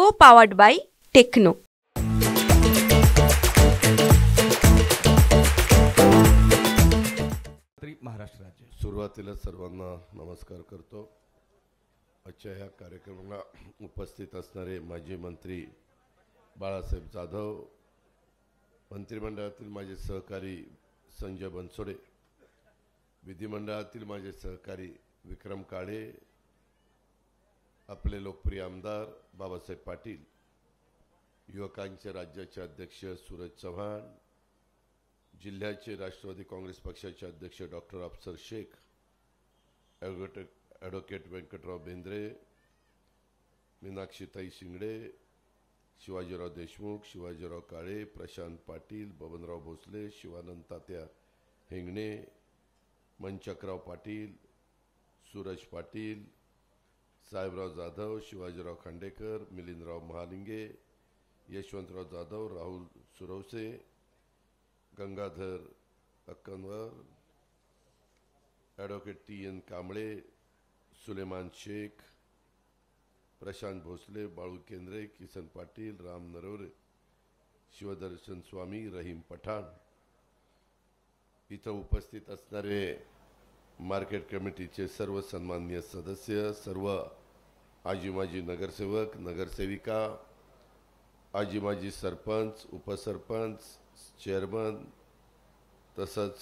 Co-powered by Techno. Maharashtra राज्य सुरुवातीला सर्वांना नमस्कार करतो। आजच्या ह्या कार्यक्रमाला उपस्थित असणारे माजी मंत्री बाळासाहेब जाधव, मंत्रिमंडळातील माझे सहकारी संजय बनसोडे, विधिमंडळातील माझे सहकारी विक्रम काळे, आपले लोकप्रिय आमदार बाबासाहेब पाटील, युवकांचे राज्याचे अध्यक्ष सूरज चव्हाण, जिल्ह्याचे राष्ट्रवादी काँग्रेस पक्षाचे अध्यक्ष डॉक्टर अफसर शेख, ॲडव्होकेट व्यंकटराव बेंद्रे, मीनाक्षीताई शिंगडे, शिवाजीराव देशमुख, शिवाजीराव काळे, प्रशांत पाटील, बबनराव भोसले, शिवानंद तात्या हेंगणे, मनचकराव पाटील, सूरज पाटील, साहेबराव जाधव, शिवाजीराव खांडेकर, मिलिंदराव महालिंगे, यशवंतराव जाधव, राहुल सुरवसे, गंगाधर अक्कनवर, ॲडव्होकेट TN कांबळे, सुलेमान शेख, प्रशांत भोसले, बाळू केंद्रे, किसन पाटील, राम नरवरे, शिवदर्शन स्वामी, रहीम पठाण, इथं उपस्थित असणारे मार्केट कमिटीचे सर्व सन्माननीय सदस्य, सर्व आजी माजी नगरसेवक, नगरसेविका, आजी माजी सरपंच, उपसरपंच, चेअरमन, तसंच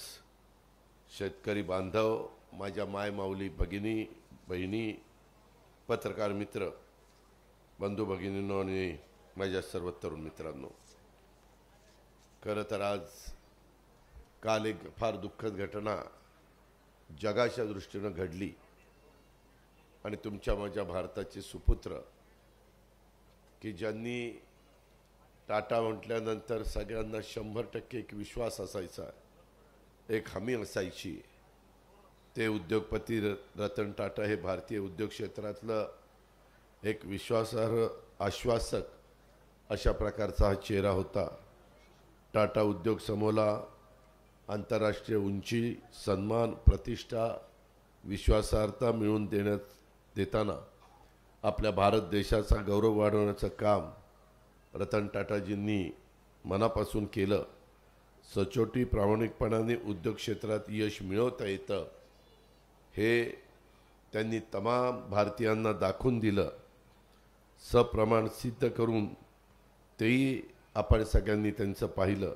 शेतकरी बांधव, माझ्या माय माऊली भगिनी बहिणी, पत्रकार मित्र, बंधू भगिनींनो आणि माझ्या सर्व तरुण मित्रांनो, खरं तर आज काल एक फार दुःखद घटना जगाच्या दृष्टीनं घडली आणि तुमच्या माझ्या भारताचे सुपुत्र की ज्यांनी टाटा म्हटल्यानंतर सगळ्यांना 100% एक विश्वास असायचा, एक हमी असायची, ते उद्योगपती रतन टाटा हे भारतीय उद्योग क्षेत्रातलं एक विश्वासार्ह आश्वासक अशा प्रकारचा हा चेहरा होता। टाटा उद्योग समूहाला आंतरराष्ट्रीय उंची, सन्मान, प्रतिष्ठा, विश्वासार्हता मिळवून देताना आपल्या भारत देशाचा गौरव वाढवण्याचं काम रतन टाटाजींनी मनापासून केलं। सचोटी प्रामाणिकपणाने उद्योग क्षेत्रात यश मिळवता येतं हे त्यांनी तमाम भारतीयांना दाखवून दिलं, सप्रमाण सिद्ध करून तेही आपण सगळ्यांनी त्यांचं पाहिलं।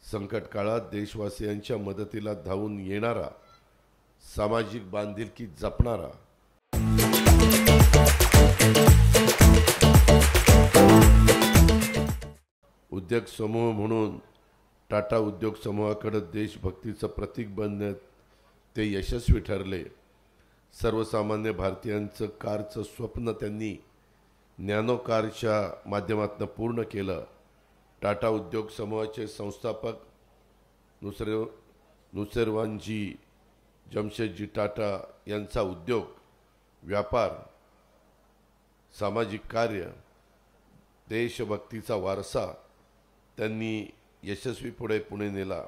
संकट काळात देशवासियांच्या मदतीला धावून येणारा, सामाजिक बांधिलकी जपणारा, उद्योग समूह म्हणून टाटा उद्योग समूहाकडे देशभक्तीचं प्रतीक बनण्यात ते यशस्वी ठरले। सर्वसामान्य भारतीयांचं कारचं स्वप्न त्यांनी नॅनो कारच्या माध्यमातून पूर्ण केलं। टाटा उद्योग समूहाचे संस्थापक नुसेरवानजी जमशेदजी टाटा यांचा उद्योग, व्यापार, सामाजिक कार्य, देशभक्तीचा वारसा त्यांनी यशस्वीपणे पुढे नेला।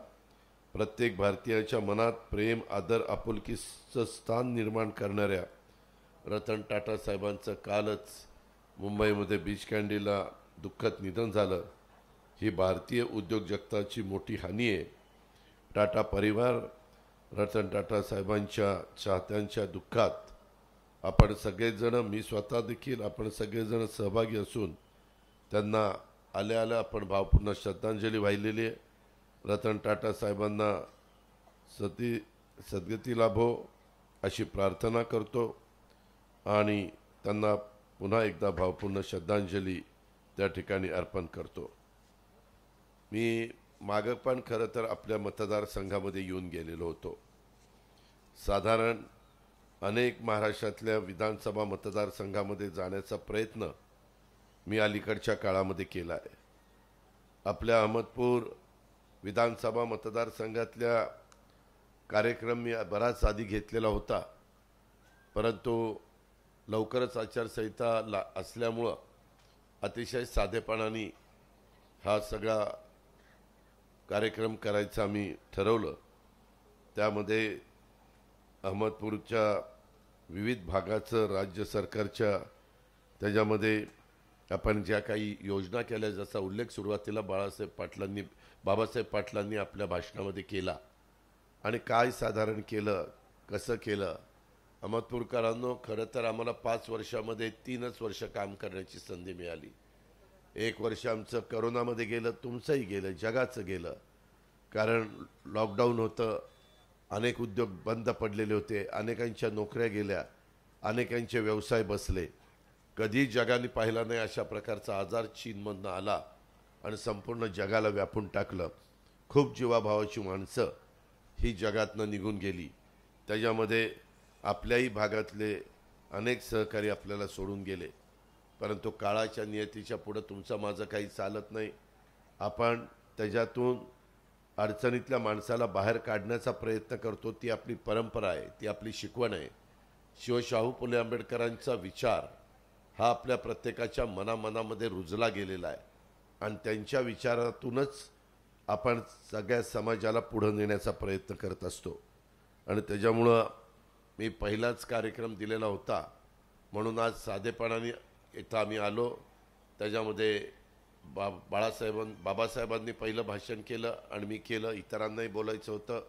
प्रत्येक भारतीयाच्या मनात प्रेम, आदर, आपुलकीचं स्थान निर्माण करणाऱ्या रतन टाटा साहेबांचं कालच मुंबईमध्ये बीच कँडीला दुःखद निधन झालं। ही भारतीय उद्योग जगताची मोठी हानी आहे। टाटा परिवार रतन टाटा साहेबांच्या चाहत्यांच्या दुःखात आपण सगळेजण, मी स्वतः देखील, आपण सगळेजण सहभागी असून त्यांना आल्या आल्या आपण भावपूर्ण श्रद्धांजली वाहिलेली आहे। रतन टाटा साहेबांना सद्गती लाभो अशी प्रार्थना करतो आणि त्यांना पुन्हा एकदा भावपूर्ण श्रद्धांजली त्या ठिकाणी अर्पण करतो। मी मागं पण खरं तर आपल्या मतदारसंघामध्ये येऊन गेलेलो होतो। साधारण अनेक महाराष्ट्रातल्या विधानसभा मतदारसंघामध्ये जाण्याचा प्रयत्न मी अलीकडच्या काळामध्ये केला आहे। आपल्या अहमदपूर विधानसभा मतदारसंघातल्या कार्यक्रम मी बराच आधी घेतलेला होता, परंतु लवकरच आचारसंहिता असल्यामुळं अतिशय साधेपणाने हा सगळा कार्यक्रम करायचा आम्ही ठरवलं। त्यामध्ये अहमदपूरच्या विविध भागाचं राज्य सरकारच्या त्याच्यामध्ये आपण ज्या काही योजना केल्या जसा उल्लेख सुरुवातीला बाबासाहेब पाटलांनी आपल्या भाषणामध्ये केला आणि काय साधारण केलं, कसं केलं. अहमदपूरकरांनो, खरं तर आम्हाला 5 वर्षामध्ये 3च वर्ष काम करण्याची संधी मिळाली. 1 वर्ष आमचं करोनामध्ये गेलं, तुमचंही गेलं, जगाचं गेलं. कारण लॉकडाऊन होतं, अनेक उद्योग बंद पडलेले होते, अनेकांच्या नोकऱ्या गेल्या, अनेकांचे व्यवसाय बसले. कधी जगाने पाहिला नाही अशा प्रकारचा आजार चीनमधनं आला आणि संपूर्ण जगाला व्यापून टाकलं. खूप जीवाभावाची माणसं ही जगातनं निघून गेली. त्याच्यामध्ये आपल्याही भागातले अनेक सहकारी आपल्याला सोडून गेले. परंतु काळाच्या नियतीच्या पुढं तुमचं माझं काही चालत नाही. आपण त्याच्यातून अडचणीतल्या माणसाला बाहेर काढण्याचा प्रयत्न करतो. ती आपली परंपरा आहे, ती आपली शिकवण आहे. शाहू फुले आंबेडकरांचा विचार हा आपल्या प्रत्येकाच्या मनामध्ये रुजला गेलेला आहे आणि त्यांच्या विचारातूनच आपण सगळ्या समाजाला पुढे नेण्याचा प्रयत्न करत असतो. आणि त्याच्यामुळं मी पहिलाच कार्यक्रम दिलेला होता म्हणून आज साधेपणाने इथं आम्ही आलो. त्याच्यामध्ये बाबासाहेबांनी पहिलं भाषण केलं आणि मी केलं. इतरांनाही बोलायचं होतं,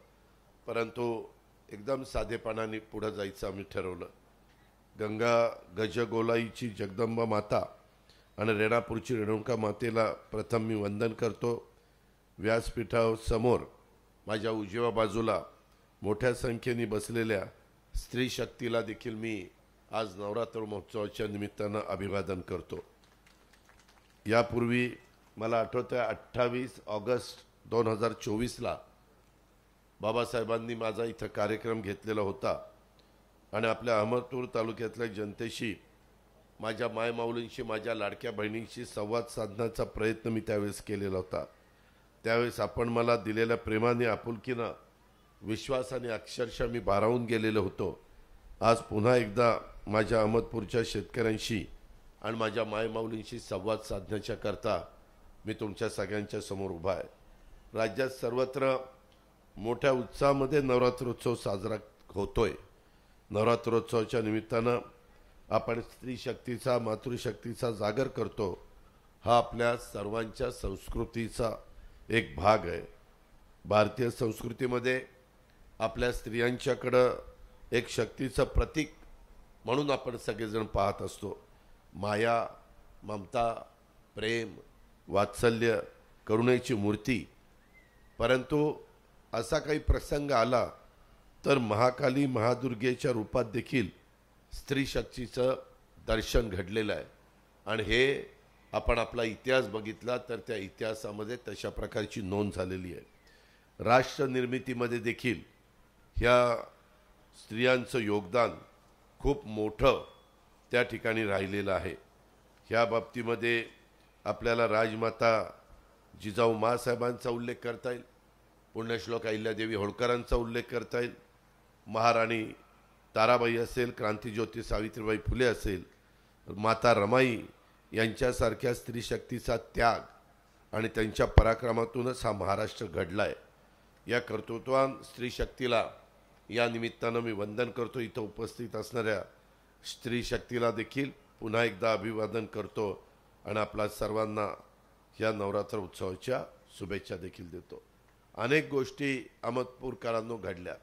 परंतु एकदम साधेपणाने पुढं जायचं आम्ही ठरवलं. गंगा गजगोलाईची जगदंबा माता आणि रेणापूरची रेणुका मातेला प्रथम मी वंदन करतो. व्यासपीठासमोर माझ्या उजव्या बाजूला मोठ्या संख्येने बसलेल्या स्त्री शक्तीला देखील मी आज नवरात्र महोत्सवाच्या निमित्तानं अभिवादन करतो. यापूर्वी मला आठवतं 28 ऑगस्ट 2024ला बाबासाहेबांनी माझा इथं कार्यक्रम घेतलेला होता आणि आपल्या अहमदपूर तालुक्यातल्या जनतेशी, माझ्या मायमाऊलींशी, माझ्या लाडक्या बहिणींशी संवाद साधण्याचा प्रयत्न मी त्यावेळेस केलेला होता. त्यावेळेस आपण मला दिलेल्या प्रेमाने, आपुलकीनं, विश्वासाने अक्षरशः मी भारावून गेलेलो होतो. आज पुन्हा एकदा माझ्या अहमदपूरच्या शेतकऱ्यांशी आणि माझ्या मायमाऊलींशी संवाद साधण्याच्या करता मी तुमच्या सगळ्यांच्या समोर उभा आहे. राज्यात सर्वत्र मोठ्या उत्साहामध्ये नवरात्रोत्सव साजरा होतोय. नवरात्रोत्सवाच्या निमित्तानं आपण स्त्री शक्तीचा, मातृशक्तीचा जागर करतो. हा आपल्या सर्वांच्या संस्कृतीचा एक भाग आहे. भारतीय संस्कृतीमध्ये आपल्या स्त्रियांच्याकडं एक शक्तीचं प्रतीक म्हणून आपण सगळेजण पाहत असतो. माया, ममता, प्रेम, वात्सल्य, करुणेची मूर्ती. परंतु असा काही प्रसंग आला तर महाकाली, महादुर्गेच्या रूपात देखील स्त्री शक्तीचं दर्शन घडलेलं आहे. आणि हे आपण आपला इतिहास बघितला तर त्या इतिहासामध्ये तशा प्रकारची नोंद झालेली आहे. राष्ट्र निर्मितीमध्ये देखील ह्या स्त्रियांचं योगदान खूप मोठं त्या ठिकाणी राहिलेलं आहे. ह्या बाबतीमध्ये आपल्याला राजमाता जिजाऊ माँसाहेबांचा उल्लेख करता येईल, पुण्यश्लोक अहिल्यादेवी होळकरांचा उल्लेख करता येईल, महाराणी ताराबाई असेल, क्रांतिज्योती सावित्रीबाई फुले असेल, माता रमाई यांच्यासारख्या स्त्रीशक्तीचा त्याग आणि त्यांच्या पराक्रमातूनच हा महाराष्ट्र घडला आहे. या कर्तृत्वान स्त्रीशक्तीला या निमित्तानं मी वंदन करतो. इथं उपस्थित असणाऱ्या स्त्री शक्तीला देखील पुन्हा एकदा अभिवादन करतो आणि आपल्या सर्वांना या नवरात्र उत्सवाच्या शुभेच्छा देखील देतो. अनेक गोष्टी अहमदपूरकरांनो घडल्या,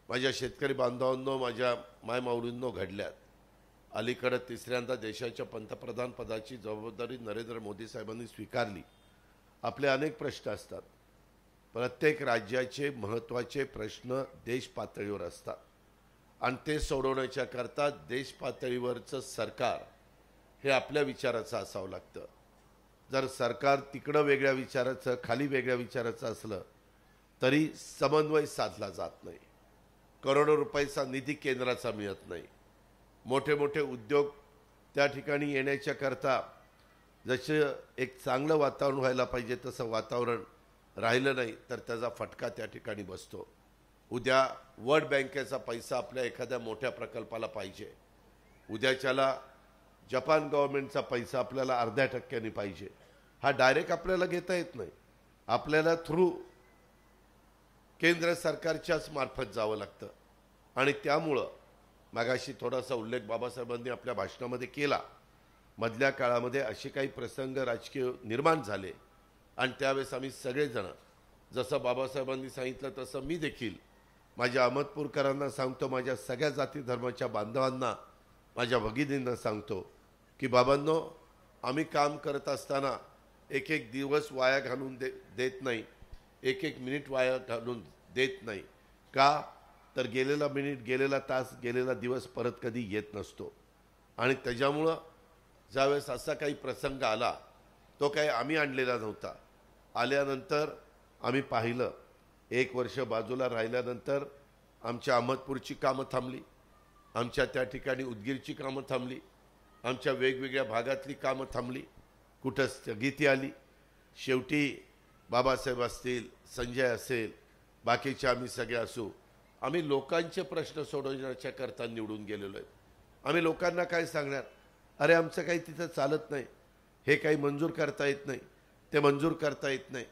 माझ्या शेतकरी बांधवांनो, माझ्या मायमाऊलींनो घडल्यात. अलीकडे तिसऱ्यांदा देशाच्या पंतप्रधान पदाची जबाबदारी नरेंद्र मोदी साहेबांनी स्वीकारली. आपले अनेक प्रश्न असतात. प्रत्येक राज्याचे महत्त्वाचे प्रश्न देश पातळीवर असतात आणि ते सोडवण्याच्या करता देश पातळीवरचं सरकार हे आपल्या विचाराचं असावं लागतं. जर सरकार तिकडं वेगळ्या विचाराचं, खाली वेगळ्या विचाराचं असलं तरी समन्वय साधला जात नाही. करोडो रुपयाचा निधी केंद्राचा मिळत नाही. मोठे मोठे उद्योग त्या ठिकाणी येण्याच्या करता जसं एक चांगलं वातावरण व्हायला पाहिजे तसं वातावरण राहिलं नाही तर त्याचा फटका त्या ठिकाणी बसतो. उद्या वर्ल्ड बँकेचा पैसा आपल्या एखाद्या मोठ्या प्रकल्पाला पाहिजे, उद्याच्याला जपान गव्हर्नमेंटचा पैसा आपल्याला 0.5% पाहिजे. हा डायरेक्ट आपल्याला घेता येत नाही, आपल्याला थ्रू केंद्र सरकारच्याच मार्फत जावं लागतं. आणि त्यामुळं मागाशी थोडासा उल्लेख बाबासाहेबांनी आपल्या भाषणामध्ये केला. मधल्या काळामध्ये असे काही प्रसंग राजकीय निर्माण झाले आणि त्यावेळेस आम्ही सगळेजण, जसं बाबासाहेबांनी सांगितलं तसं मी देखील माझ्या अहमदपूरकरांना सांगतो, माझ्या सगळ्या जाती धर्माच्या बांधवांना, माझ्या भगिनींना सांगतो की बाबांनो, आम्ही काम करत असताना एक एक दिवस वाया घालून देत नाही, एक एक मिनिट वाया घालून देत नाही. का तर गेलेला मिनिट, गेलेला तास, गेलेला दिवस परत कधी येत नसतो. आणि त्याच्यामुळं ज्यावेळेस असा काही प्रसंग आला, तो काही आम्ही आणलेला नव्हता. आल्यानंतर आम्ही पाहिलं, 1 वर्ष बाजूला राहिल्यानंतर आमच्या अहमदपूरची कामं थांबली, आमच्या त्या ठिकाणी उदगीरची कामं थांबली, आमच्या वेगवेगळ्या भागातली कामं थांबली, कुठं स्थगिती आली. शेवटी बाबासाहेब असतील, संजय असेल, बाकीचे आम्ही सगळे असू, आम्ही लोकांचे प्रश्न सोडवण्याच्या करता निवडून गेलेलो आहे. आम्ही लोकांना काय सांगणार, अरे आमचं काही तिथं चालत नाही, हे काही मंजूर करता येत नाही, ते मंजूर करता येत नाही.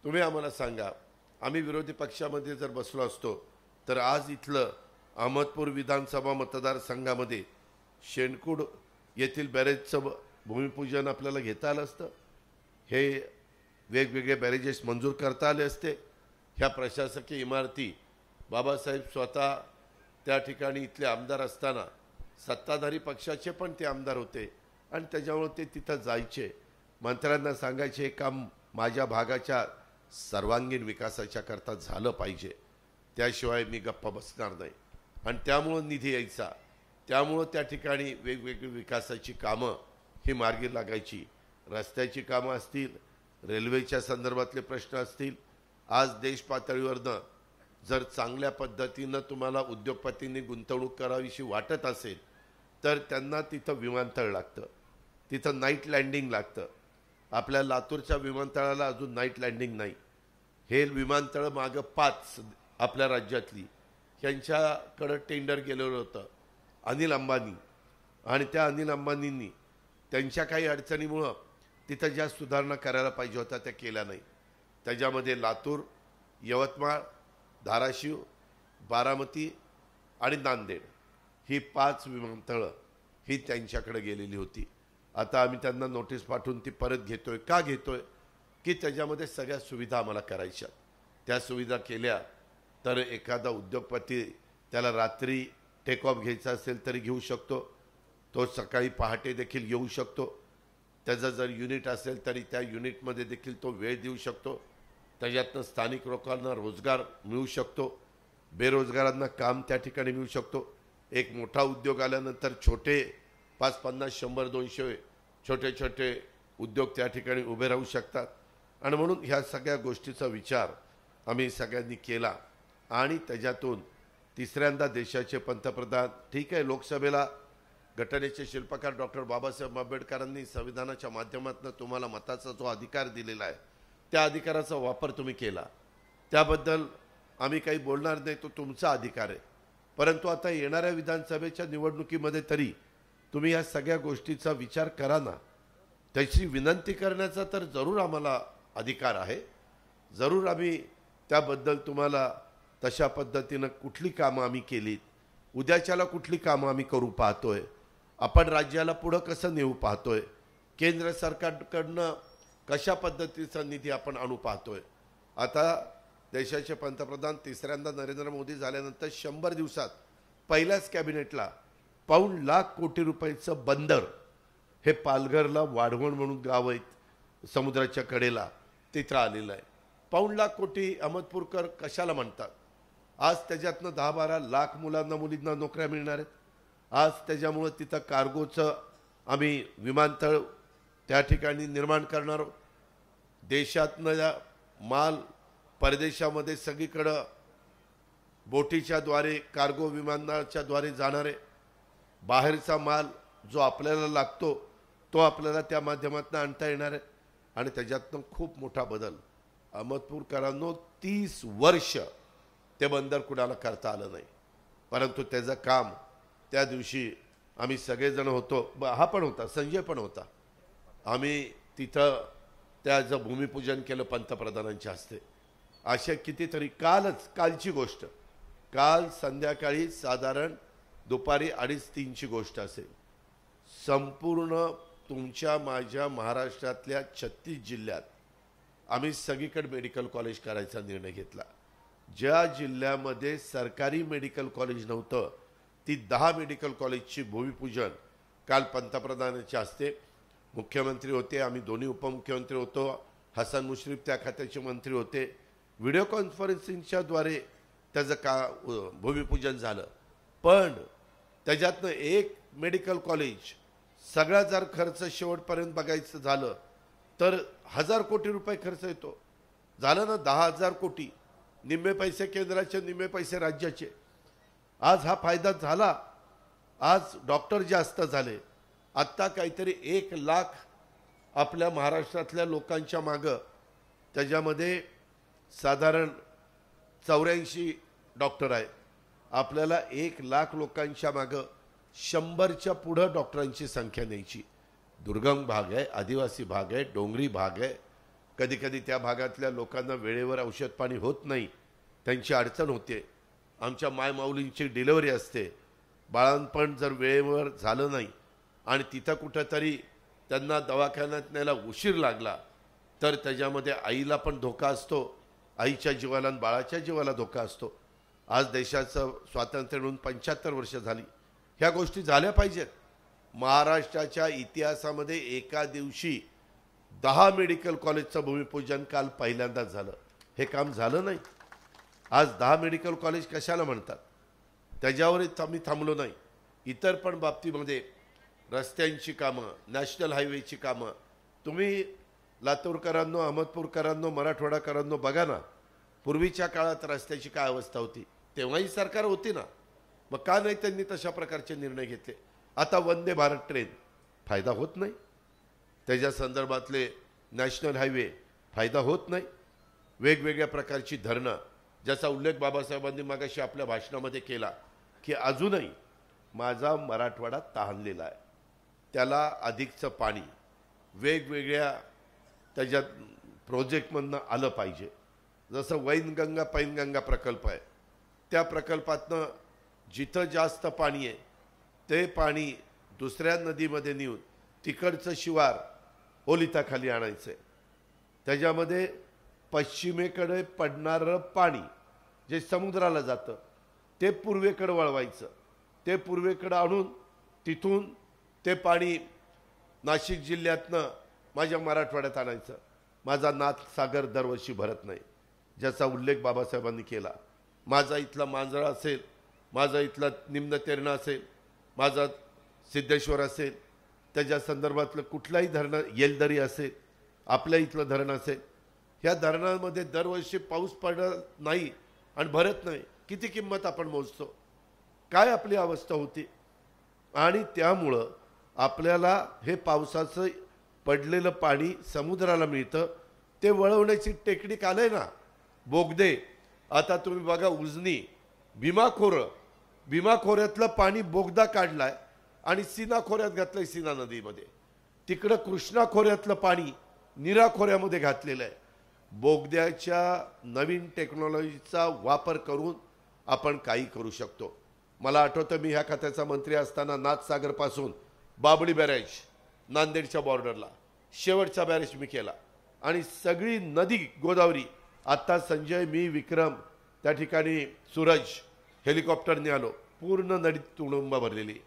तुम्ही आम्हाला सांगा, आम्ही विरोधी पक्षामध्ये जर बसलो असतो तर आज इथलं अहमदपूर विधानसभा मतदारसंघामध्ये शेणकूड येथील बॅरेजचं भूमिपूजन आपल्याला घेता आलं असतं, हे वेगवेगळे बॅरेजेस मंजूर करता आले असते, ह्या प्रशासकीय इमारती बाबासाहेब स्वतः त्या ठिकाणी इथले आमदार असताना सत्ताधारी पक्षाचे पण ते आमदार होते आणि त्याच्यामुळे ते तिथं जायचे, मंत्र्यांना सांगायचे हे काम माझ्या भागाच्या सर्वांगीण विकासाच्या करता झालं पाहिजे, त्याशिवाय मी गप्पा बसणार नाही. आणि त्यामुळं निधी यायचा, त्यामुळं त्या ठिकाणी वेगवेगळी विकासाची कामं ही मार्गी लागायची. रस्त्याची कामं असतील, रेल्वेच्या संदर्भातले प्रश्न असतील. आज देश पातळीवरनं जर चांगल्या पद्धतीनं तुम्हाला उद्योगपतींनी गुंतवणूक करावीशी वाटत असेल तर त्यांना तिथं विमानतळ लागतं, तिथं नाईट लँडिंग लागतं. आपल्या लातूरच्या विमानतळाला अजून नाईट लँडिंग नाही. हे विमानतळ मागं 5 आपल्या राज्यातली, यांच्याकडं टेंडर गेलेलं होतं अनिल अंबानी, आणि त्या अनिल अंबानींनी त्यांच्या काही अडचणीमुळं तिथं ज्या सुधारणा करायला पाहिजे होत्या त्या केल्या नाही. त्याच्यामध्ये लातूर, यवतमाळ, धाराशिव, बारामती आणि नांदेड ही 5 विमानतळं ही त्यांच्याकडे गेलेली होती. आता आम्ही त्यांना नोटीस पाठवून ती परत घेतोय. का घेतोय की त्याच्यामध्ये सगळ्या सुविधा आम्हाला करायच्या. त्या सुविधा केल्या तर एखादा उद्योगपती त्याला रात्री टेक ऑफ घ्यायचा असेल तरी घेऊ शकतो, तो सकाळी पहाटे देखील येऊ शकतो. त्याचा जर युनिट असेल तरी त्या युनिटमध्ये देखील तो वेळ देऊ शकतो. त्याच्यातनं स्थानिक लोकांना रोजगार मिळू शकतो, बेरोजगारांना काम त्या ठिकाणी मिळू शकतो. एक मोठा उद्योग आल्यानंतर छोटे 5, 50, 100, 200 छोटे छोटे उद्योग त्या ठिकाणी उभे राहू शकतात. आणि म्हणून ह्या सगळ्या गोष्टीचा विचार आम्ही सगळ्यांनी केला आणि त्याच्यातून तिसऱ्यांदा देशाचे पंतप्रधान, ठीक आहे, लोकसभेला घटनेचे शिल्पकार डॉक्टर बाबासाहेब आंबेडकरांनी संविधानाच्या माध्यमातून तुम्हाला मताचा जो अधिकार दिलेला आहे त्या अधिकाराचा वापर तुम्ही केला, त्याबद्दल आम्ही काही बोलणार नाही, तो तुमचा अधिकार आहे. परंतु आता येणाऱ्या विधानसभेच्या निवडणुकीमध्ये तरी तुम्ही या सगळ्या गोष्टीचा विचार करा ना. त्याची विनंती करण्याचा तर जरूर आम्हाला अधिकार आहे, जरूर आम्ही त्याबद्दल तुम्हाला तशा पद्धतीनं कुठली कामं आम्ही केलीत, उद्याच्याला कुठली कामं आम्ही करू पाहतोय, आपण राज्याला पुढं कसं नेऊ पाहतोय, केंद्र सरकारकडनं कशा पद्धतीचा निधी आपण आणू पाहतोय. आता देशाचे पंतप्रधान तिसऱ्यांदा नरेंद्र मोदी झाल्यानंतर 100 दिवसात पहिल्याच कॅबिनेटला ₹1 लाख कोटी रुपयाचं बंदर, हे पालघरला वाढवण म्हणून गाव आहेत समुद्राच्या कडेला, तिथं आलेलं आहे. ₹1 लाख कोटी अहमदपूरकर कशाला म्हणतात. आज त्याच्यातनं 10-12 लाख मुलांना मुलींना नोकऱ्या मिळणार आहेत. आज त्याच्यामुळं तिथं कार्गोचं आम्ही विमानतळ त्या ठिकाणी निर्माण करणार आहोत. देशातनं माल परदेशामध्ये सगळीकडं बोटीच्या द्वारे, कार्गो विमानाच्या द्वारे जाणारे, बाहेरचा माल जो आपल्याला लागतो तो आपल्याला त्या माध्यमातून आणता येणार आहे. आणि त्याच्यातनं खूप मोठा बदल अहमदपूरकरांनो, 30 वर्ष ते बंदर कुणाला करता आलं नाही, परंतु त्याचं काम त्या दिवशी आम्ही सगळेजण होतो, हा पण होता, संजय पण होता, आम्ही तिथं त्याचं भूमिपूजन केलं पंतप्रधानांच्या हस्ते. अशा कितीतरी, कालची गोष्ट, काल संध्याकाळी साधारण दुपारी 2:30-3ची गोष्ट असेल, संपूर्ण तुमच्या माझ्या महाराष्ट्रातल्या 36 जिल्ह्यात आम्ही सगळीकडे मेडिकल कॉलेज करायचा निर्णय घेतला. ज्या जिल्ह्यामध्ये सरकारी मेडिकल कॉलेज नव्हतं ती 10 मेडिकल कॉलेजची भूमिपूजन काल पंतप्रधानांच्या हस्ते, मुख्यमंत्री होते, आम्ही दोन्ही उपमुख्यमंत्री होतो, हसन मुश्रीफ त्या खात्याचे मंत्री होते, व्हिडिओ कॉन्फरन्सिंगच्या द्वारे त्याचं भूमिपूजन झालं. पण त्याच्यातनं एक मेडिकल कॉलेज सगळा जर खर्च शेवटपर्यंत बघायचं झालं तर 1000 कोटी रुपये खर्च येतो. झालं ना 10,000 कोटी, निम्मे पैसे केंद्राचे, निम्मे पैसे राज्याचे. आज हा फायदा झाला. आज डॉक्टर जास्त झाले. आत्ता काहीतरी 1 लाख आपल्या महाराष्ट्रातल्या लोकांच्या मागं, त्याच्यामध्ये साधारण 84 डॉक्टर आहेत. आपल्याला 1 लाख लोकांच्या मागं 100च्या पुढं डॉक्टरांची संख्या न्यायची. दुर्गम भाग आहे, आदिवासी भाग आहे, डोंगरी भाग आहे. कधी कधी त्या भागातल्या लोकांना वेळेवर औषध पाणी होत नाही, त्यांची अडचण होते. आमच्या मायमाऊलींची डिलिव्हरी असते, बाळंतपण जर वेळेवर झालं नाही आणि तिथं कुठंतरी त्यांना दवाखान्यात न्यायला उशीर लागला तर त्याच्यामध्ये आईला पण धोका असतो, आईच्या जीवाला आणि बाळाच्या जीवाला धोका असतो. आज देशाचं स्वातंत्र्य मिळून 75 वर्ष झाली. ह्या गोष्टी झाल्या पाहिजेत. महाराष्ट्राच्या इतिहासामध्ये एका दिवशी 10 मेडिकल कॉलेजचं भूमिपूजन काल पहिल्यांदाच झालं. हे काम झालं नाही. आज 10 मेडिकल कॉलेज कशाला म्हणतात त्याच्यावरच आम्ही थांबलो नाही. इतर पण बाबतीमध्ये रस्त्यांची कामं, नॅशनल हायवेची कामं, तुम्ही लातूरकरांनो, अहमदपूरकरांनो, मराठवाडाकरांनो बघा ना, पूर्वीच्या काळात रस्त्याची काय अवस्था होती. तेव्हाही सरकार होती ना, मग का नाही त्यांनी तशा प्रकारचे निर्णय घेतले. आता वंदे भारत ट्रेन फायदा होत नाही, त्याच्या संदर्भातले नॅशनल हायवे फायदा होत नाही. वेगवेगळ्या प्रकारची धरणं, ज्याचा उल्लेख बाबासाहेबांनी मागाशी आपल्या भाषणामध्ये केला की अजूनही माझा मराठवाडा तहानलेला आहे, त्याला अधिकचं पाणी वेगवेगळ्या त्याच्यात प्रोजेक्टमधनं आलं पाहिजे. जसं वैनगंगा पैनगंगा प्रकल्प आहे, त्या प्रकल्पातनं जिथं जास्त पाणी आहे ते पाणी दुसऱ्या नदीमध्ये नेऊन तिकडचं शिवार ओलिताखाली आणायचं आहे. त्याच्यामध्ये पश्चिमेकडे पडणारं पाणी जे समुद्राला जातं ते पूर्वेकडे वळवायचं. ते पूर्वेकडे आणून तिथून ते पाणी नाशिक जिल्ह्यातनं माझ्या मराठवाड्यात आणायचं. माझा नाथसागर दरवर्षी भरत नाही, ज्याचा उल्लेख बाबासाहेबांनी केला. माझा इथला मांजरा असेल, माझा इथला निम्न तेरणा असेल, माझा सिद्धेश्वर असेल, त्याच्या संदर्भातलं कुठलाही धरण, येलदरी असेल, आपल्या इथलं धरण असेल, ह्या धरणामध्ये दरवर्षी पाऊस पडत नाही आणि भरत नाही. किती किंमत आपण मोजतो, काय आपली अवस्था होती. आणि त्यामुळं आपल्याला हे पावसाचं पडलेलं पाणी समुद्राला मिळतं, ते वळवण्याची टेक्निक आलंय ना, बोगदे. आता तुम्ही बघा उजनी, भीमा खोऱ्यातलं पाणी बोगदा काढलाय आणि सीना खोऱ्यात घातलंय, सीना नदीमध्ये. तिकडं कृष्णा खोऱ्यातलं पाणी नीरा खोऱ्यामध्ये घातलेलं आहे. बोगद्याच्या नवीन टेक्नॉलॉजीचा वापर करून आपण काही करू शकतो. मला आठवतं मी ह्या खात्याचा मंत्री असताना नाथसागरपासून बाबळी बॅरेज नांदेडच्या बॉर्डरला शेवटचा बॅरेज मी केला आणि सगळी नदी गोदावरी, आत्ता संजय, मी, विक्रम, त्या ठिकाणी सूरज हेलिकॉप्टरने आलो, पूर्ण नदीत तुडुंब भरलेली.